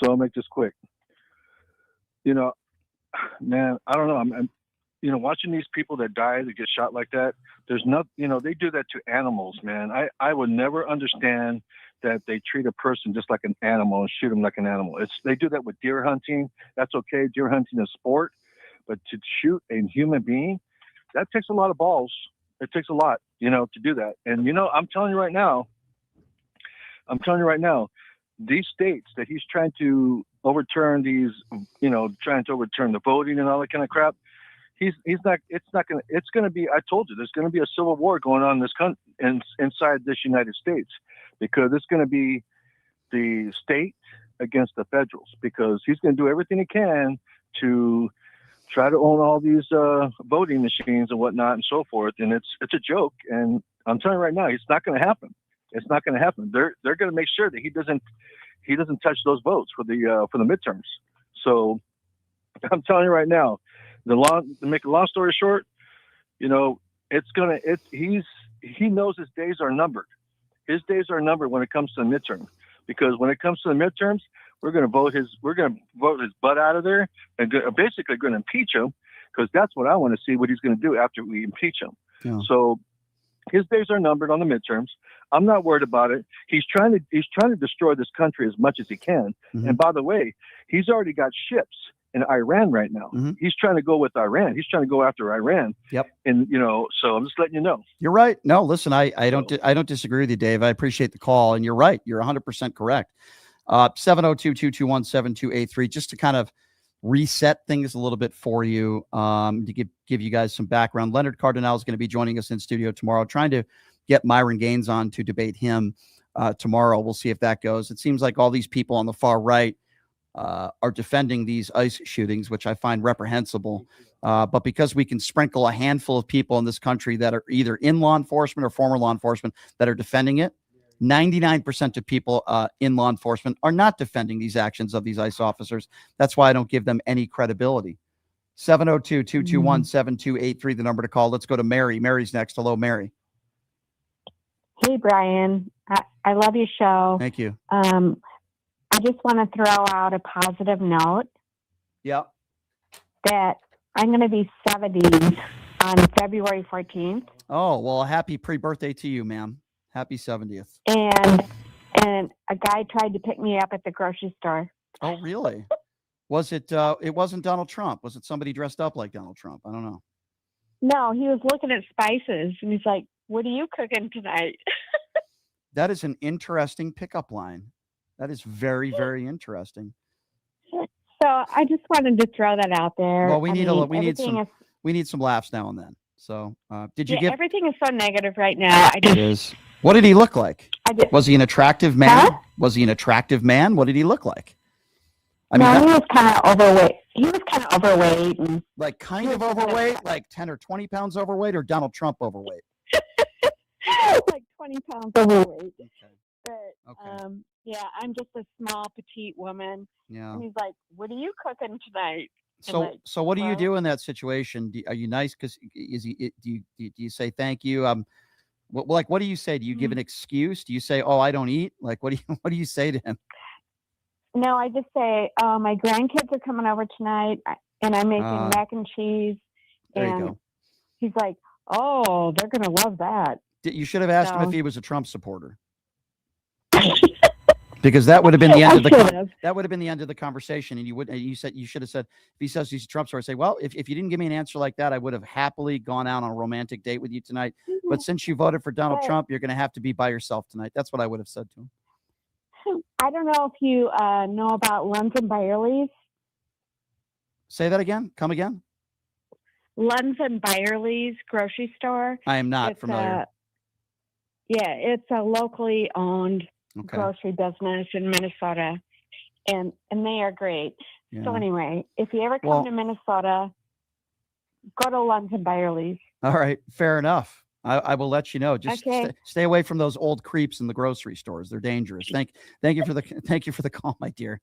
I'll make this quick. You know, man, I don't know. I'm watching these people that die, that get shot like that. There's not, they do that to animals, man. I would never understand that they treat a person just like an animal and shoot them like an animal. They do that with deer hunting. That's okay. Deer hunting is sport, but to shoot a human being, that takes a lot of balls. It takes a lot, to do that. And, I'm telling you right now, these states that he's trying to overturn trying to overturn the voting and all that kind of crap, it's going to be, I told you, there's going to be a civil war going on in this country inside this United States, because it's going to be the state against the federals, because he's going to do everything he can to try to own all these voting machines and whatnot and so forth. And it's a joke. And I'm telling you right now, it's not going to happen. It's not going to happen. They're going to make sure that he doesn't touch those votes for the midterms. So I'm telling you right now, to make a long story short, he knows his days are numbered. His days are numbered when it comes to the midterm, because when it comes to the midterms, we're going to vote his butt out of there, and basically going to impeach him, because that's what I want to see, what he's going to do after we impeach him. Yeah. So his days are numbered on the midterms. I'm not worried about it. He's trying to destroy this country as much as he can. Mm-hmm. And by the way, he's already got ships in Iran right now. Mm-hmm. He's trying to go with Iran. He's trying to go after Iran. Yep. And so I'm just letting you know. You're right. No, listen, I don't disagree with you, Dave. I appreciate the call, and you're right. You're 100% correct. 702-221-7283, just to kind of reset things a little bit for you, to give you guys some background. Leonard Cardinale is going to be joining us in studio tomorrow, trying to get Myron Gaines on to debate him tomorrow. We'll see if that goes. It seems like all these people on the far right are defending these ICE shootings, which I find reprehensible. But because we can sprinkle a handful of people in this country that are either in law enforcement or former law enforcement that are defending it, 99% of people in law enforcement are not defending these actions of these ICE officers. That's why I don't give them any credibility. 702-221-7283, the number to call. Let's go to Mary. Mary's next. Hello, Mary. Hey, Brian. I love your show. Thank you. I just want to throw out a positive note. Yep. That I'm going to be 70 on February 14th. Oh, well, happy pre-birthday to you, ma'am. Happy 70th. And a guy tried to pick me up at the grocery store. Oh, really? Was it, it wasn't Donald Trump. Was it somebody dressed up like Donald Trump? I don't know. No, he was looking at spices and he's like, "What are you cooking tonight?" That is an interesting pickup line. That is very, very interesting. So I just wanted to throw that out there. Well, we need some laughs now and then. So, did you give? Everything is so negative right now. It is. What did he look like? Was he an attractive man? Huh? Was he an attractive man? What did he look like? He was kind of overweight. He was kind of overweight. And like kind of overweight, like 10 or 20 pounds overweight, or Donald Trump overweight? Like 20 pounds overweight. Okay. But, yeah, I'm just a small, petite woman. Yeah. And he's like, "What are you cooking tonight?" So what do you do in that situation? Are you nice? Because do you say thank you? What do you say? Do you give an excuse? Do you say, "Oh, I don't eat"? Like, what do you say to him? No, I just say, "Oh, my grandkids are coming over tonight, and I'm making mac and cheese." There and you go. He's like, "Oh, they're gonna love that." You should have asked him if he was a Trump supporter. Because that would have been the end of the should've. that would have been the end of the conversation, and you said you should have said, if he says he's a Trump supporter, say, well, if you didn't give me an answer like that, I would have happily gone out on a romantic date with you tonight. But since you voted for Donald But- Trump, you're going to have to be by yourself tonight. That's what I would have said to him. I don't know if you know about Lunds and Byerly's. Say that again. Come again. Lunds and Byerly's grocery store. I am not It's familiar. it's a locally owned Okay. grocery business in Minnesota, and they are great. So Yeah. anyway, if you ever come Well- to Minnesota, go to Lunds and Byerly's. All right. Fair enough. I will let you know. Just Okay. stay away from those old creeps in the grocery stores. They're dangerous. Thank you for the call, my dear.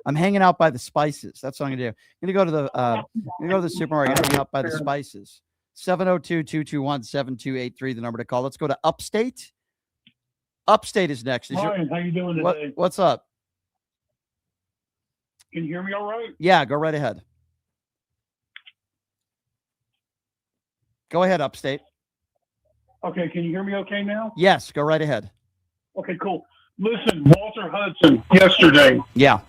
I'm hanging out by the spices. That's what I'm gonna do. I'm gonna go to the supermarket. Hang out by the spices. 702-221-7283, the number to call. Let's go to Upstate. Upstate is next. Ryan, how you doing today? What's up? Can you hear me all right? Yeah, go right ahead. Go ahead, Upstate. Okay, can you hear me okay now? Yes, go right ahead. Okay, cool. Listen, Walter Hudson, yesterday, Yeah.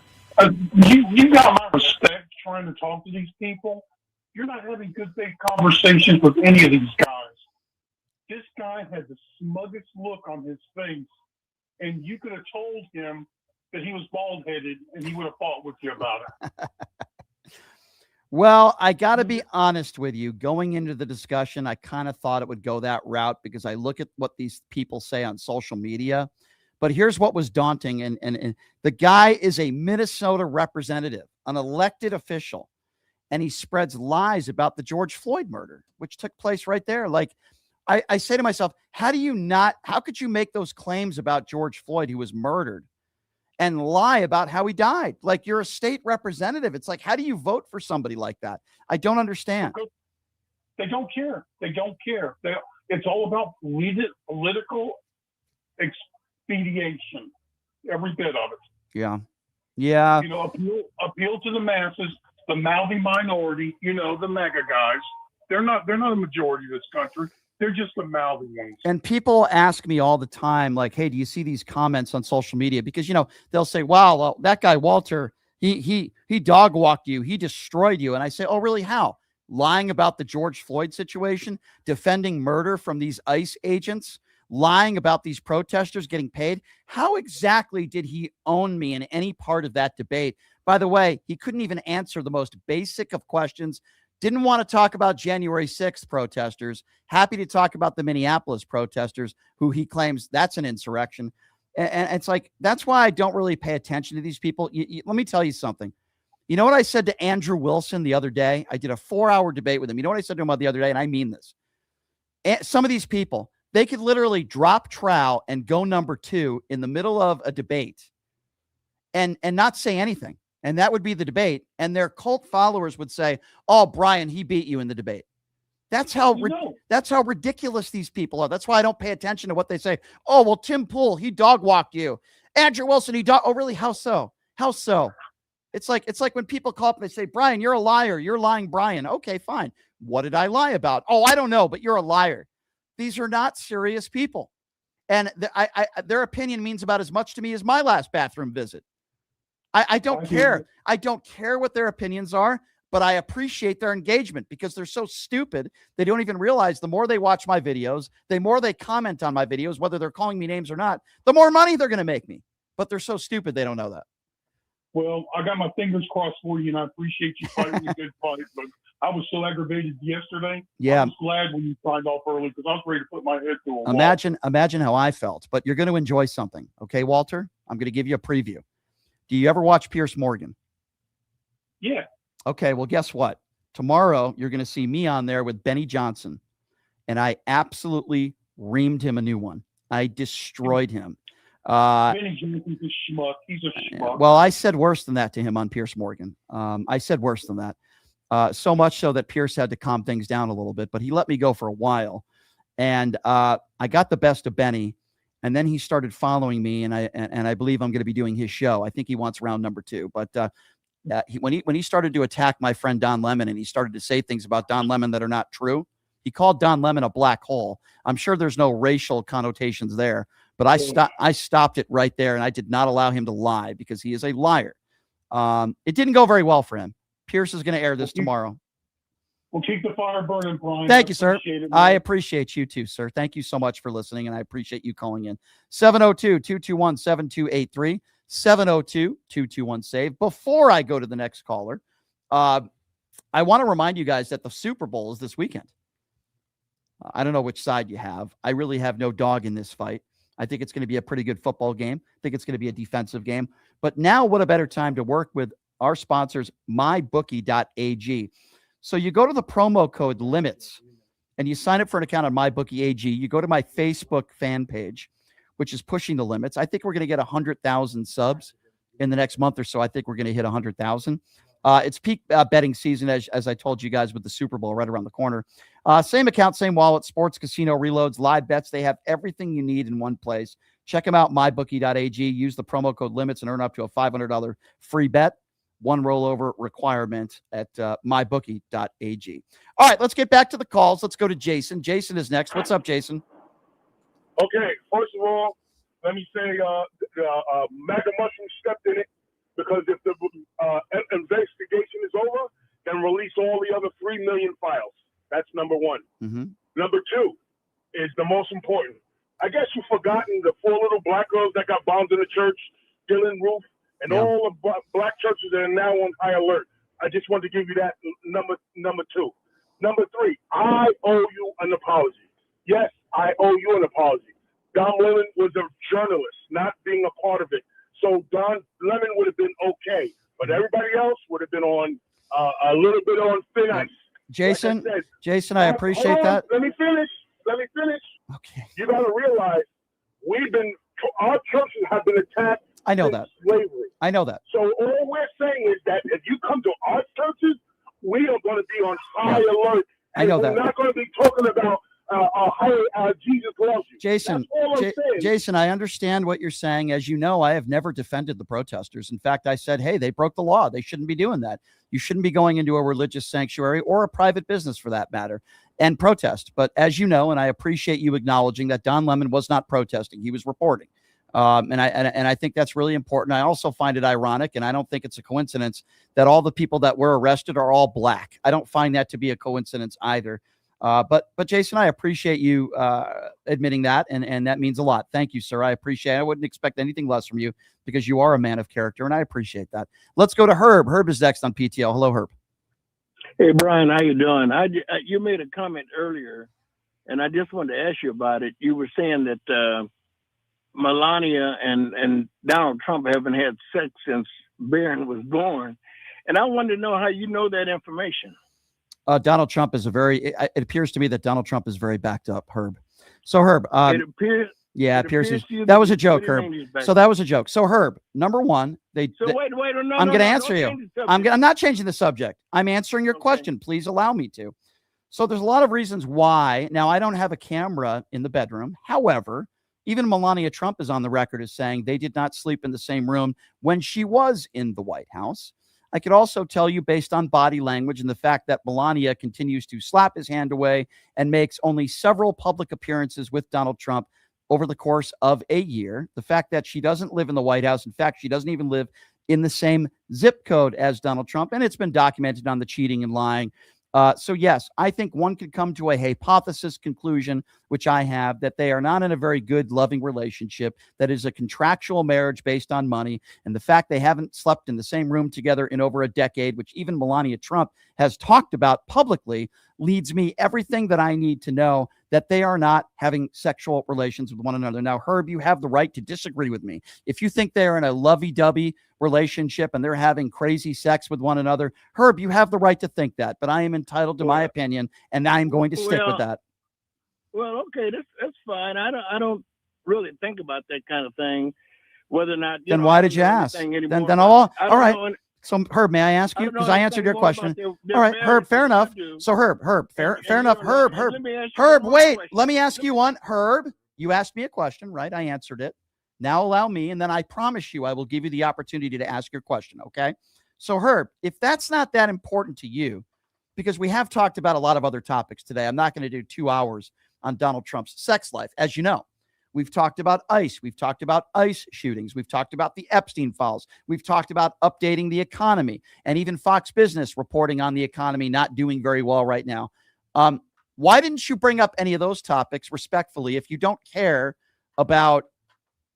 you got my respect trying to talk to these people. You're not having good faith conversations with any of these guys. This guy had the smuggest look on his face, and you could have told him that he was bald-headed, and he would have fought with you about it. Well, I got to be honest with you. Going into the discussion, I kind of thought it would go that route because I look at what these people say on social media. But here's what was daunting. And the guy is a Minnesota representative, an elected official, and he spreads lies about the George Floyd murder, which took place right there. Like, I say to myself, how could you make those claims about George Floyd, who was murdered, and lie about how he died? Like, you're a state representative. It's like, how do you vote for somebody like that? I don't understand. They don't care. They don't care. It's all about political expediation, every bit of it. Yeah. Yeah. You know, appeal to the masses, the mouthy minority, you know, the mega guys. They're not a majority of this country. They're just the mouthy ones. And people ask me all the time, like, hey, do you see these comments on social media? Because, you know, they'll say, wow, well, that guy, Walter, he dog walked you. He destroyed you. And I say, oh, really? How? Lying about the George Floyd situation, defending murder from these ICE agents, lying about these protesters getting paid. How exactly did he own me in any part of that debate? By the way, he couldn't even answer the most basic of questions. Didn't want to talk about January 6th protesters. Happy to talk about the Minneapolis protesters, who he claims that's an insurrection. And it's like, that's why I don't really pay attention to these people. Let me tell you something. You know what I said to Andrew Wilson the other day? I did a 4-hour debate with him. You know what I said to him the other day? And I mean this. Some of these people, they could literally drop trowel and go number 2 in the middle of a debate and not say anything. And that would be the debate. And their cult followers would say, oh, Brian, he beat you in the debate. That's how ridiculous these people are. That's why I don't pay attention to what they say. Oh, well, Tim Pool, he dog walked you. Andrew Wilson, oh, really? How so? How so? It's like when people call up and they say, Brian, you're a liar. You're lying, Brian. Okay, fine. What did I lie about? Oh, I don't know, but you're a liar. These are not serious people. And their opinion means about as much to me as my last bathroom visit. I don't care. I don't care what their opinions are, but I appreciate their engagement because they're so stupid. They don't even realize the more they watch my videos, the more they comment on my videos, whether they're calling me names or not, the more money they're going to make me. But they're so stupid. They don't know that. Well, I got my fingers crossed for you, and I appreciate you fighting a good fight. But I was so aggravated yesterday. Yeah. I was glad when you signed off early because I was ready to put my head through a wall. Imagine how I felt. But you're going to enjoy something. Okay, Walter? I'm going to give you a preview. Do you ever watch Piers Morgan? Yeah. Okay, well, guess what? Tomorrow, you're going to see me on there with Benny Johnson. And I absolutely reamed him a new one. I destroyed him. Benny Johnson's a schmuck. He's a schmuck. Well, I said worse than that to him on Piers Morgan. I said worse than that. So much so that Piers had to calm things down a little bit. But he let me go for a while. And I got the best of Benny. And then he started following me, and I believe I'm going to be doing his show. I think he wants round number 2. But when he started to attack my friend Don Lemon, and he started to say things about Don Lemon that are not true, he called Don Lemon a black hole. I'm sure there's no racial connotations there, But I stopped it right there, and I did not allow him to lie because he is a liar. It didn't go very well for him. Pierce is going to air this tomorrow. We'll keep the fire burning, Brian. Thank you, sir. It, I appreciate you too, sir. Thank you so much for listening, and I appreciate you calling in. 702-221-7283, 702-221-SAVE. Before I go to the next caller, I want to remind you guys that the Super Bowl is this weekend. I don't know which side you have. I really have no dog in this fight. I think it's going to be a pretty good football game. I think it's going to be a defensive game. But now what a better time to work with our sponsors, mybookie.ag. So you go to the promo code LIMITS and you sign up for an account on mybookie.ag. You go to my Facebook fan page, which is pushing the limits. I think we're going to get 100,000 subs in the next month or so. I think we're going to hit 100,000. It's peak betting season, as I told you guys, with the Super Bowl right around the corner. Same account, same wallet, sports, casino, reloads, live bets. They have everything you need in one place. Check them out, mybookie.ag. Use the promo code LIMITS and earn up to a $500 free bet. One rollover requirement at mybookie.ag. All right, let's get back to the calls. Let's go to Jason. Jason is next. What's up, Jason? Okay, first of all, let me say MAGA Mushroom stepped in it because if the investigation is over, then release all the other 3 million files. That's number one. Mm-hmm. Number two is the most important. I guess you've forgotten the 4 little black girls that got bombed in the church, Dylan Roof, and all the black churches that are now on high alert. I just want to give you that number two. Number three, I owe you an apology. Yes, I owe you an apology. Don Lemon was a journalist, not being a part of it. So Don Lemon would have been okay, but everybody else would have been on a little bit on thin ice. Jason, like I said, Jason, I appreciate that. Let me finish. Okay. You got to realize our churches have been attacked. I know that. Slavery. I know that. So all we're saying is that if you come to our churches, we are going to be on high alert. I know we're that. not going to be talking about how Jesus loves you. Jason, That's all I'm saying. Jason, I understand what you're saying. As you know, I have never defended the protesters. In fact, I said, hey, they broke the law. They shouldn't be doing that. You shouldn't be going into a religious sanctuary or a private business for that matter and protest. But as you know, and I appreciate you acknowledging that Don Lemon was not protesting. He was reporting. And I think that's really important. I also find it ironic, and I don't think it's a coincidence that all the people that were arrested are all black. I don't find that to be a coincidence either. But Jason, I appreciate you admitting that, and that means a lot. Thank you, sir. I appreciate it. I wouldn't expect anything less from you because you are a man of character, and I appreciate that. Let's go to Herb. Herb is next on PTL. Hello, Herb. Hey, Brian, how you doing? You made a comment earlier, and I just wanted to ask you about it. You were saying that Melania and Donald Trump haven't had sex since Barron was born, and I wanted to know how you know that information. Donald Trump is it appears to me that Donald Trump is very backed up, Herb. So Herb, It appears that was a joke, Herb. So that was a joke. So Herb, number one, wait, no, I'm going to answer you. I'm not changing the subject. I'm answering your question. Please allow me to. So there's a lot of reasons why. Now, I don't have a camera in the bedroom. However, even Melania Trump is on the record as saying they did not sleep in the same room when she was in the White House. I could also tell you, based on body language and the fact that Melania continues to slap his hand away and makes only several public appearances with Donald Trump over the course of a year, the fact that she doesn't live in the White House, in fact, she doesn't even live in the same zip code as Donald Trump, and it's been documented on the cheating and lying. So yes, I think one could come to a hypothesis conclusion, which I have, that they are not in a very good, loving relationship, that is a contractual marriage based on money. And the fact they haven't slept in the same room together in over a decade, which even Melania Trump has talked about publicly, leads me everything that I need to know that they are not having sexual relations with one another. Now, Herb, you have the right to disagree with me. If you think they're in a lovey-dovey relationship and they're having crazy sex with one another, Herb, you have the right to think that, but I am entitled to my opinion, and I'm going to stick with that. Well, okay, that's fine. I don't really think about that kind of thing, whether or not. Then why did you ask? Then all right. So Herb, may I ask you? Because I answered your question. All right, Herb, fair enough. So Herb, fair enough. Herb, wait, let me ask you one. Herb, you asked me a question, right? I answered it. Now allow me, and then I promise you I will give you the opportunity to ask your question, okay? So Herb, if that's not that important to you, because we have talked about a lot of other topics today, I'm not going to do 2 hours on Donald Trump's sex life, as you know. We've talked about ICE. We've talked about ICE shootings. We've talked about the Epstein files. We've talked about updating the economy, and even Fox Business reporting on the economy not doing very well right now. Why didn't you bring up any of those topics respectfully if you don't care about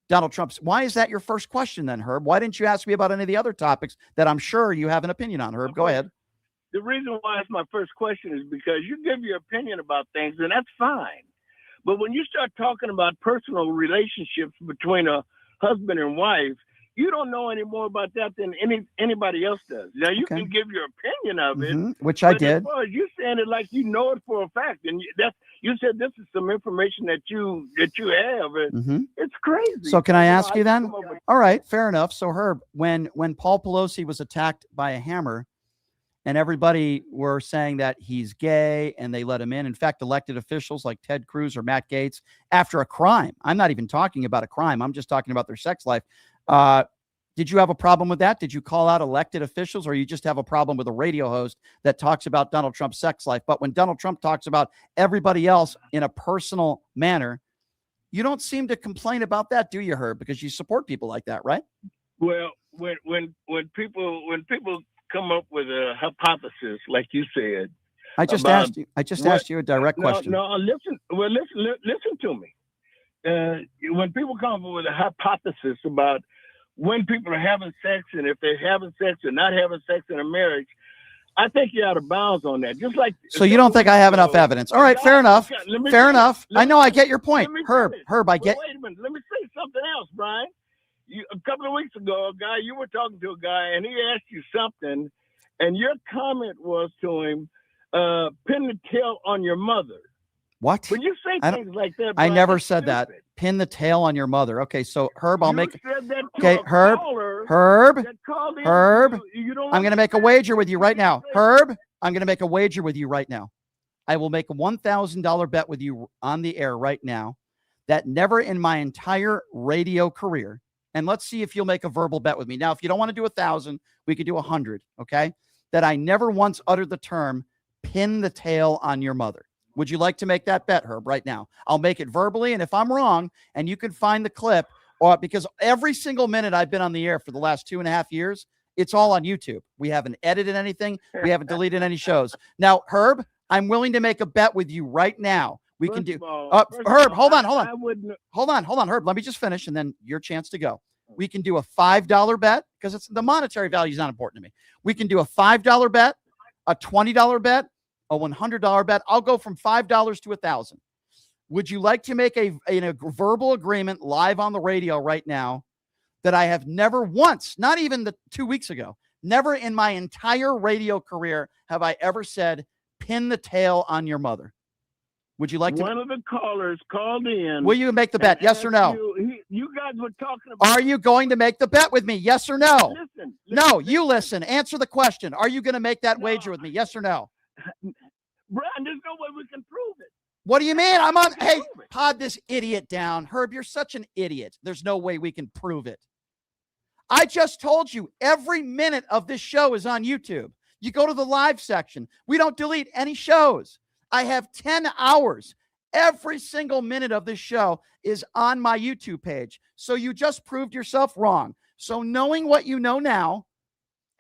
Donald Trump's? Why is that your first question then, Herb? Why didn't you ask me about any of the other topics that I'm sure you have an opinion on, Herb? Go ahead. The reason why it's my first question is because you give your opinion about things, and that's fine. But when you start talking about personal relationships between a husband and wife, you don't know any more about that than anybody else does. Now, you can give your opinion of it, which I but did. As far as you saying it like you know it for a fact, and you said this is some information that you have. It's crazy. So can I ask you then? All right, fair enough. So Herb, when Paul Pelosi was attacked by a hammer, and everybody were saying that he's gay and they let him in. In fact, elected officials like Ted Cruz or Matt Gaetz, after a crime, I'm not even talking about a crime, I'm just talking about their sex life. Did you have a problem with that? Did you call out elected officials, or you just have a problem with a radio host that talks about Donald Trump's sex life? But when Donald Trump talks about everybody else in a personal manner, you don't seem to complain about that, do you, Herb? Because you support people like that, right? Well, when people come up with a hypothesis, like you said, I just asked you a direct question. No, listen. Well, listen to me. When people come up with a hypothesis about when people are having sex and if they're having sex or not having sex in a marriage, I think you're out of bounds on that. Just like so, you don't think I have enough evidence? All right, fair enough. Fair enough. I know I get your point, Herb. I get. Wait a minute. Let me say something else, Brian. A couple of weeks ago, you were talking to a guy, and he asked you something, and your comment was to him, pin the tail on your mother. What? When you say things like that, I Brian, never said that. Pin the tail on your mother. Okay, so Herb, I'll make. Said that to Okay, a Herb. caller Herb. that called in. Herb. You don't I'm going to make a wager with you right now. Herb, I'm going to make a wager with you right now. I will make a $1,000 bet with you on the air right now that never in my entire radio career. And let's see if you'll make a verbal bet with me. Now, if you don't want to do 1,000, we could do 100, okay? That I never once uttered the term, pin the tail on your mother. Would you like to make that bet, Herb, right now? I'll make it verbally, and if I'm wrong, and you can find the clip, or because every single minute I've been on the air for the last 2.5 years, it's all on YouTube. We haven't edited anything. We haven't deleted any shows. Now, Herb, I'm willing to make a bet with you right now. We can do. Herb, hold on. Hold on, Herb. Let me just finish, and then your chance to go. We can do a $5 bet because it's the monetary value is not important to me. We can do a $5 bet, a $20 bet, a $100 bet. I'll go from $5 to 1,000. Would you like to make a verbal agreement live on the radio right now that I have never once, not even 2 weeks ago, never in my entire radio career have I ever said, pin the tail on your mother? Would you like to? One of the callers called in. Will you make the bet? Yes or no? You guys were talking about. Are you going to make the bet with me? Yes or no? Listen, no, you listen. Answer the question. Are you going to make that wager with me? Yes or no? Brian, there's no way we can prove it. What do you mean? I'm on. Hey, pod this idiot down. Herb, you're such an idiot. There's no way we can prove it. I just told you every minute of this show is on YouTube. You go to the live section. We don't delete any shows. I have 10 hours. Every single minute of this show is on my YouTube page. So you just proved yourself wrong. So knowing what you know now,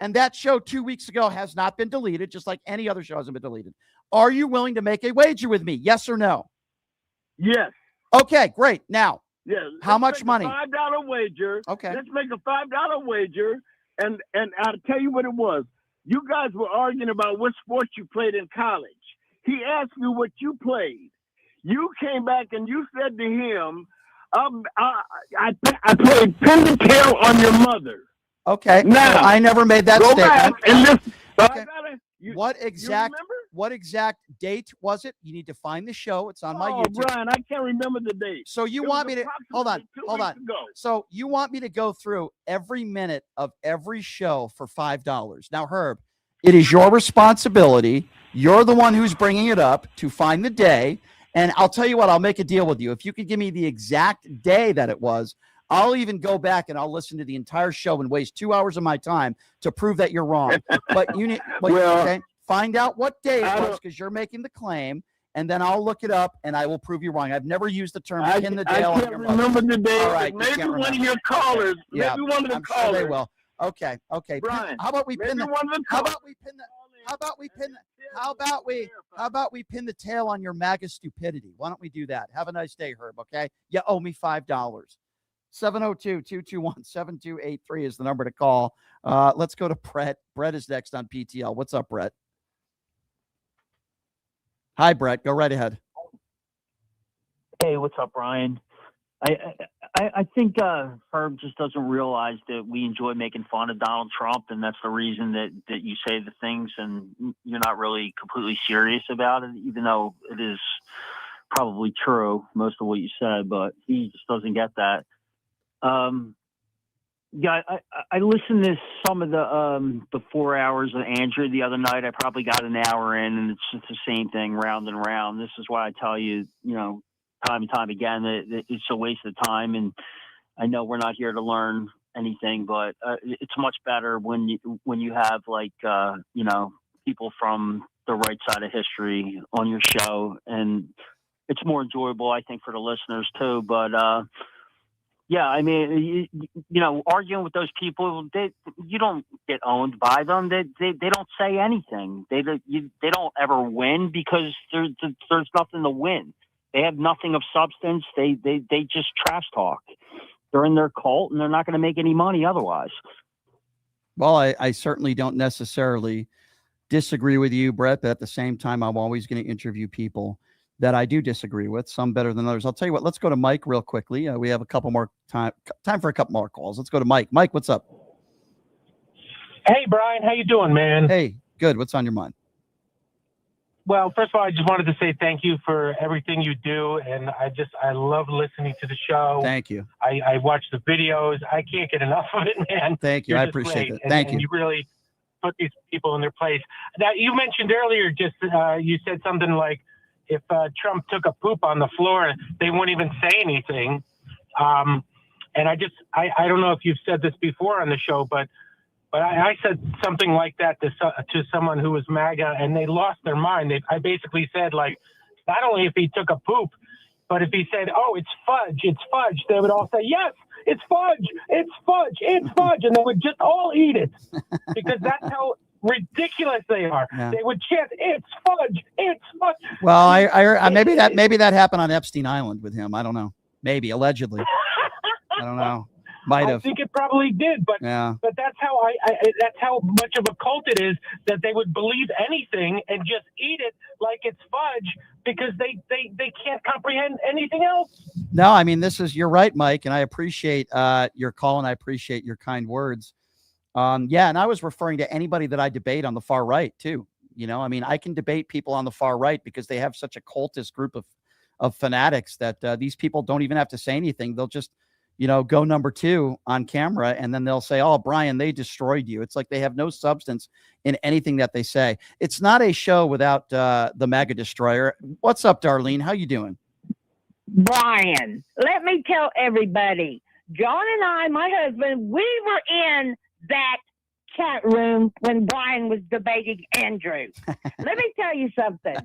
and that show 2 weeks ago has not been deleted, just like any other show hasn't been deleted. Are you willing to make a wager with me? Yes or no? Yes. Okay, great. Now, how much money? $5 wager. Okay. Let's make a $5 wager, and I'll tell you what it was. You guys were arguing about what sports you played in college. He asked you what you played. You came back and you said to him, I played pin the tail on your mother. Okay. Now, I never made that go statement. Back and listen. Okay. What exact date was it? You need to find the show. It's on my YouTube. Brian, I can't remember the date. So you want me to hold on. So you want me to go through every minute of every show for $5. Now, Herb, it is your responsibility. You're the one who's bringing it up to find the day. And I'll tell you what, I'll make a deal with you. If you could give me the exact day that it was, I'll even go back and I'll listen to the entire show and waste 2 hours of my time to prove that you're wrong. But you need, okay, find out what day it was because you're making the claim. and then I'll look it up and I will prove you wrong. I've never used the term pin the I tail on can't your remember mother. the day. All right, Maybe can't one of remember. your callers. Yeah, Maybe one of the I'm callers. sure they will. Okay. Brian, How about we pin the? maybe one of the How callers. about we pin the? How about we pin? How about we pin the tail on your MAGA stupidity? Why don't we do that? Have a nice day, Herb. Okay. You owe me $5. 702-221-7283 is the number to call. Let's go to Brett. Brett is next on PTL. What's up, Brett? Hi, Brett. Go right ahead. Hey, what's up, Brian? I think Herb just doesn't realize that we enjoy making fun of Donald Trump, and that's the reason that you say the things and you're not really completely serious about it, even though it is probably true, most of what you said, but he just doesn't get that. Yeah, I listened to some of the 4 hours of Andrew the other night. I probably got an hour in, and it's just the same thing round and round. This is why I tell you, time and time again, that it's a waste of time. And I know we're not here to learn anything, but it's much better when you have people from the right side of history on your show, and it's more enjoyable, I think, for the listeners too. But yeah, I mean, arguing with those people, you don't get owned by them. They don't say anything. They don't ever win because there's nothing to win. They have nothing of substance. They just trash talk. They're in their cult, and they're not going to make any money otherwise. Well, I certainly don't necessarily disagree with you, Brett, but at the same time, I'm always going to interview people that I do disagree with, some better than others. I'll tell you what, let's go to Mike real quickly. We have a couple more time for a couple more calls. Let's go to Mike. Mike, what's up? Hey, Brian, how you doing, man? Hey, good. What's on your mind? Well, first of all, I just wanted to say thank you for everything you do, and I love listening to the show. Thank you. I watch the videos. I can't get enough of it, man. Thank you. You're I just appreciate great, it. Thank you. And you really put these people in their place. Now, you mentioned earlier, you said something like, if Trump took a poop on the floor, they wouldn't even say anything. And I don't know if you've said this before on the show, but I said something like that to someone who was MAGA, and they lost their mind. I basically said, like, not only if he took a poop, but if he said, "Oh, it's fudge," they would all say, "Yes, it's fudge, it's fudge, it's fudge," and they would just all eat it because that's how ridiculous they are. Yeah. They would chant, "It's fudge, it's fudge." Well, I maybe that happened on Epstein Island with him. I don't know. Maybe allegedly. I don't know. Might have. I think it probably did, but yeah. But that's how that's how much of a cult it is, that they would believe anything and just eat it like it's fudge because they can't comprehend anything else. No, I mean, you're right, Mike, and I appreciate your call and I appreciate your kind words. Yeah, and I was referring to anybody that I debate on the far right too. I mean, I can debate people on the far right because they have such a cultist group of fanatics that these people don't even have to say anything. They'll just go number two on camera, and then they'll say, "Oh, Brian, they destroyed you." It's like they have no substance in anything that they say. It's not a show without the MAGA destroyer. What's up, Darlene? How you doing? Brian, let me tell everybody, John and I, my husband, we were in that chat room when Brian was debating Andrew. Let me tell you something.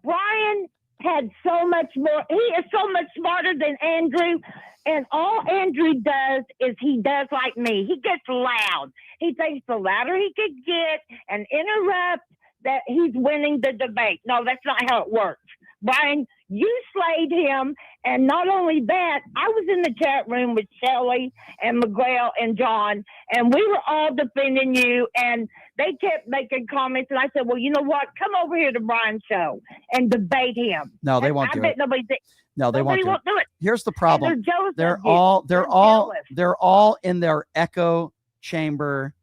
Brian had so much more. He is so much smarter than Andrew. And all Andrew does is he does like me. He gets loud. He thinks the louder he could get and interrupt, that he's winning the debate. No, that's not how it works. Brian, you slayed him. And not only that, I was in the chat room with Shelley and Miguel and John, and we were all defending you. And they kept making comments. And I said, well, you know what? Come over here to Brian's show and debate him. No, they won't do it. No, they won't do it. Here's the problem. They're all in their echo chamber.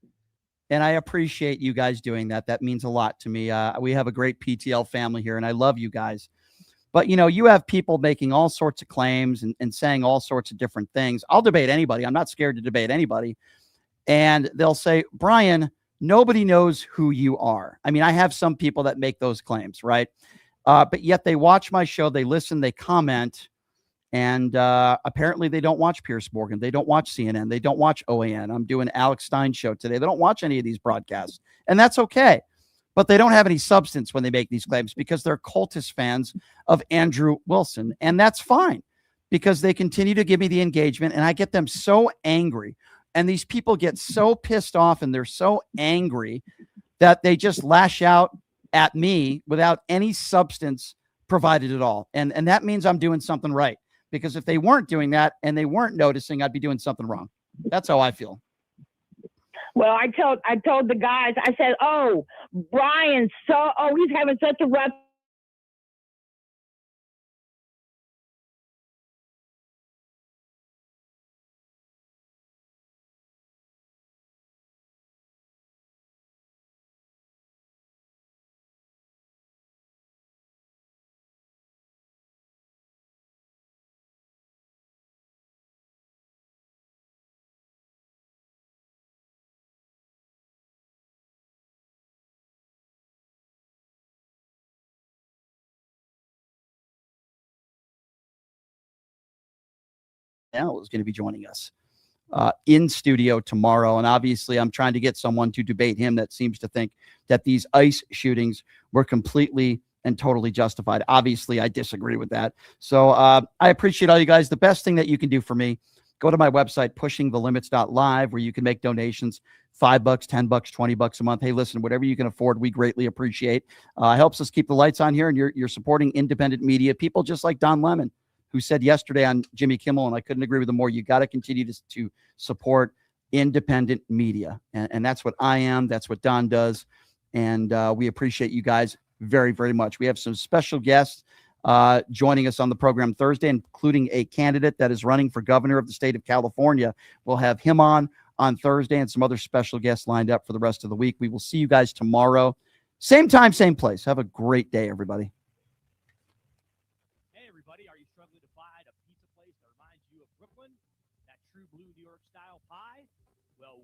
And I appreciate you guys doing that. That means a lot to me. We have a great PTL family here, and I love you guys. But, you have people making all sorts of claims and saying all sorts of different things. I'll debate anybody. I'm not scared to debate anybody. And they'll say, Brian, nobody knows who you are. I mean, I have some people that make those claims, right? But yet they watch my show, they listen, they comment, and apparently they don't watch Piers Morgan. They don't watch CNN. They don't watch OAN. I'm doing Alex Stein's show today. They don't watch any of these broadcasts, and that's okay. but they don't have any substance when they make these claims because they're cultist fans of Andrew Wilson. And that's fine because they continue to give me the engagement and I get them so angry. And these people get so pissed off and they're so angry that they just lash out at me without any substance provided at all. And that means I'm doing something right, because if they weren't doing that and they weren't noticing, I'd be doing something wrong. That's how I feel. Well, I told the guys, I said, oh, Brian's he's having such a rough Now is going to be joining us in studio tomorrow. And obviously, I'm trying to get someone to debate him that seems to think that these ICE shootings were completely and totally justified. Obviously, I disagree with that. So I appreciate all you guys. The best thing that you can do for me, go to my website, pushingthelimits.live, where you can make donations, $5, $10, $20 a month. Hey, listen, whatever you can afford, we greatly appreciate. Helps us keep the lights on here, and you're supporting independent media, people just like Don Lemon, who said yesterday on Jimmy Kimmel, and I couldn't agree with him more, you got to continue to support independent media. And that's what I am. That's what Don does. And we appreciate you guys very, very much. We have some special guests joining us on the program Thursday, including a candidate that is running for governor of the state of California. We'll have him on Thursday and some other special guests lined up for the rest of the week. We will see you guys tomorrow. Same time, same place. Have a great day, everybody.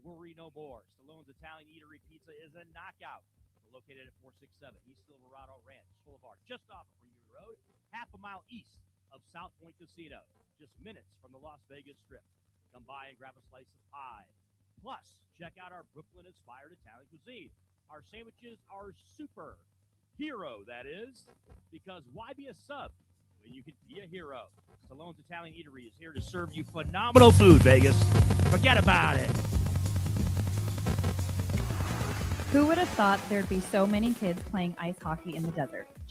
Worry no more. Stallone's Italian Eatery Pizza is a knockout. We're located at 467 East Silverado Ranch Boulevard, just off of Greenview Road, half a mile east of South Point Casino, just minutes from the Las Vegas Strip. Come by and grab a slice of pie. Plus, check out our Brooklyn-inspired Italian cuisine. Our sandwiches are super. Hero, that is, because why be a sub when you can be a hero? Stallone's Italian Eatery is here to serve you phenomenal food, Vegas. Forget about it. Who would have thought there'd be so many kids playing ice hockey in the desert?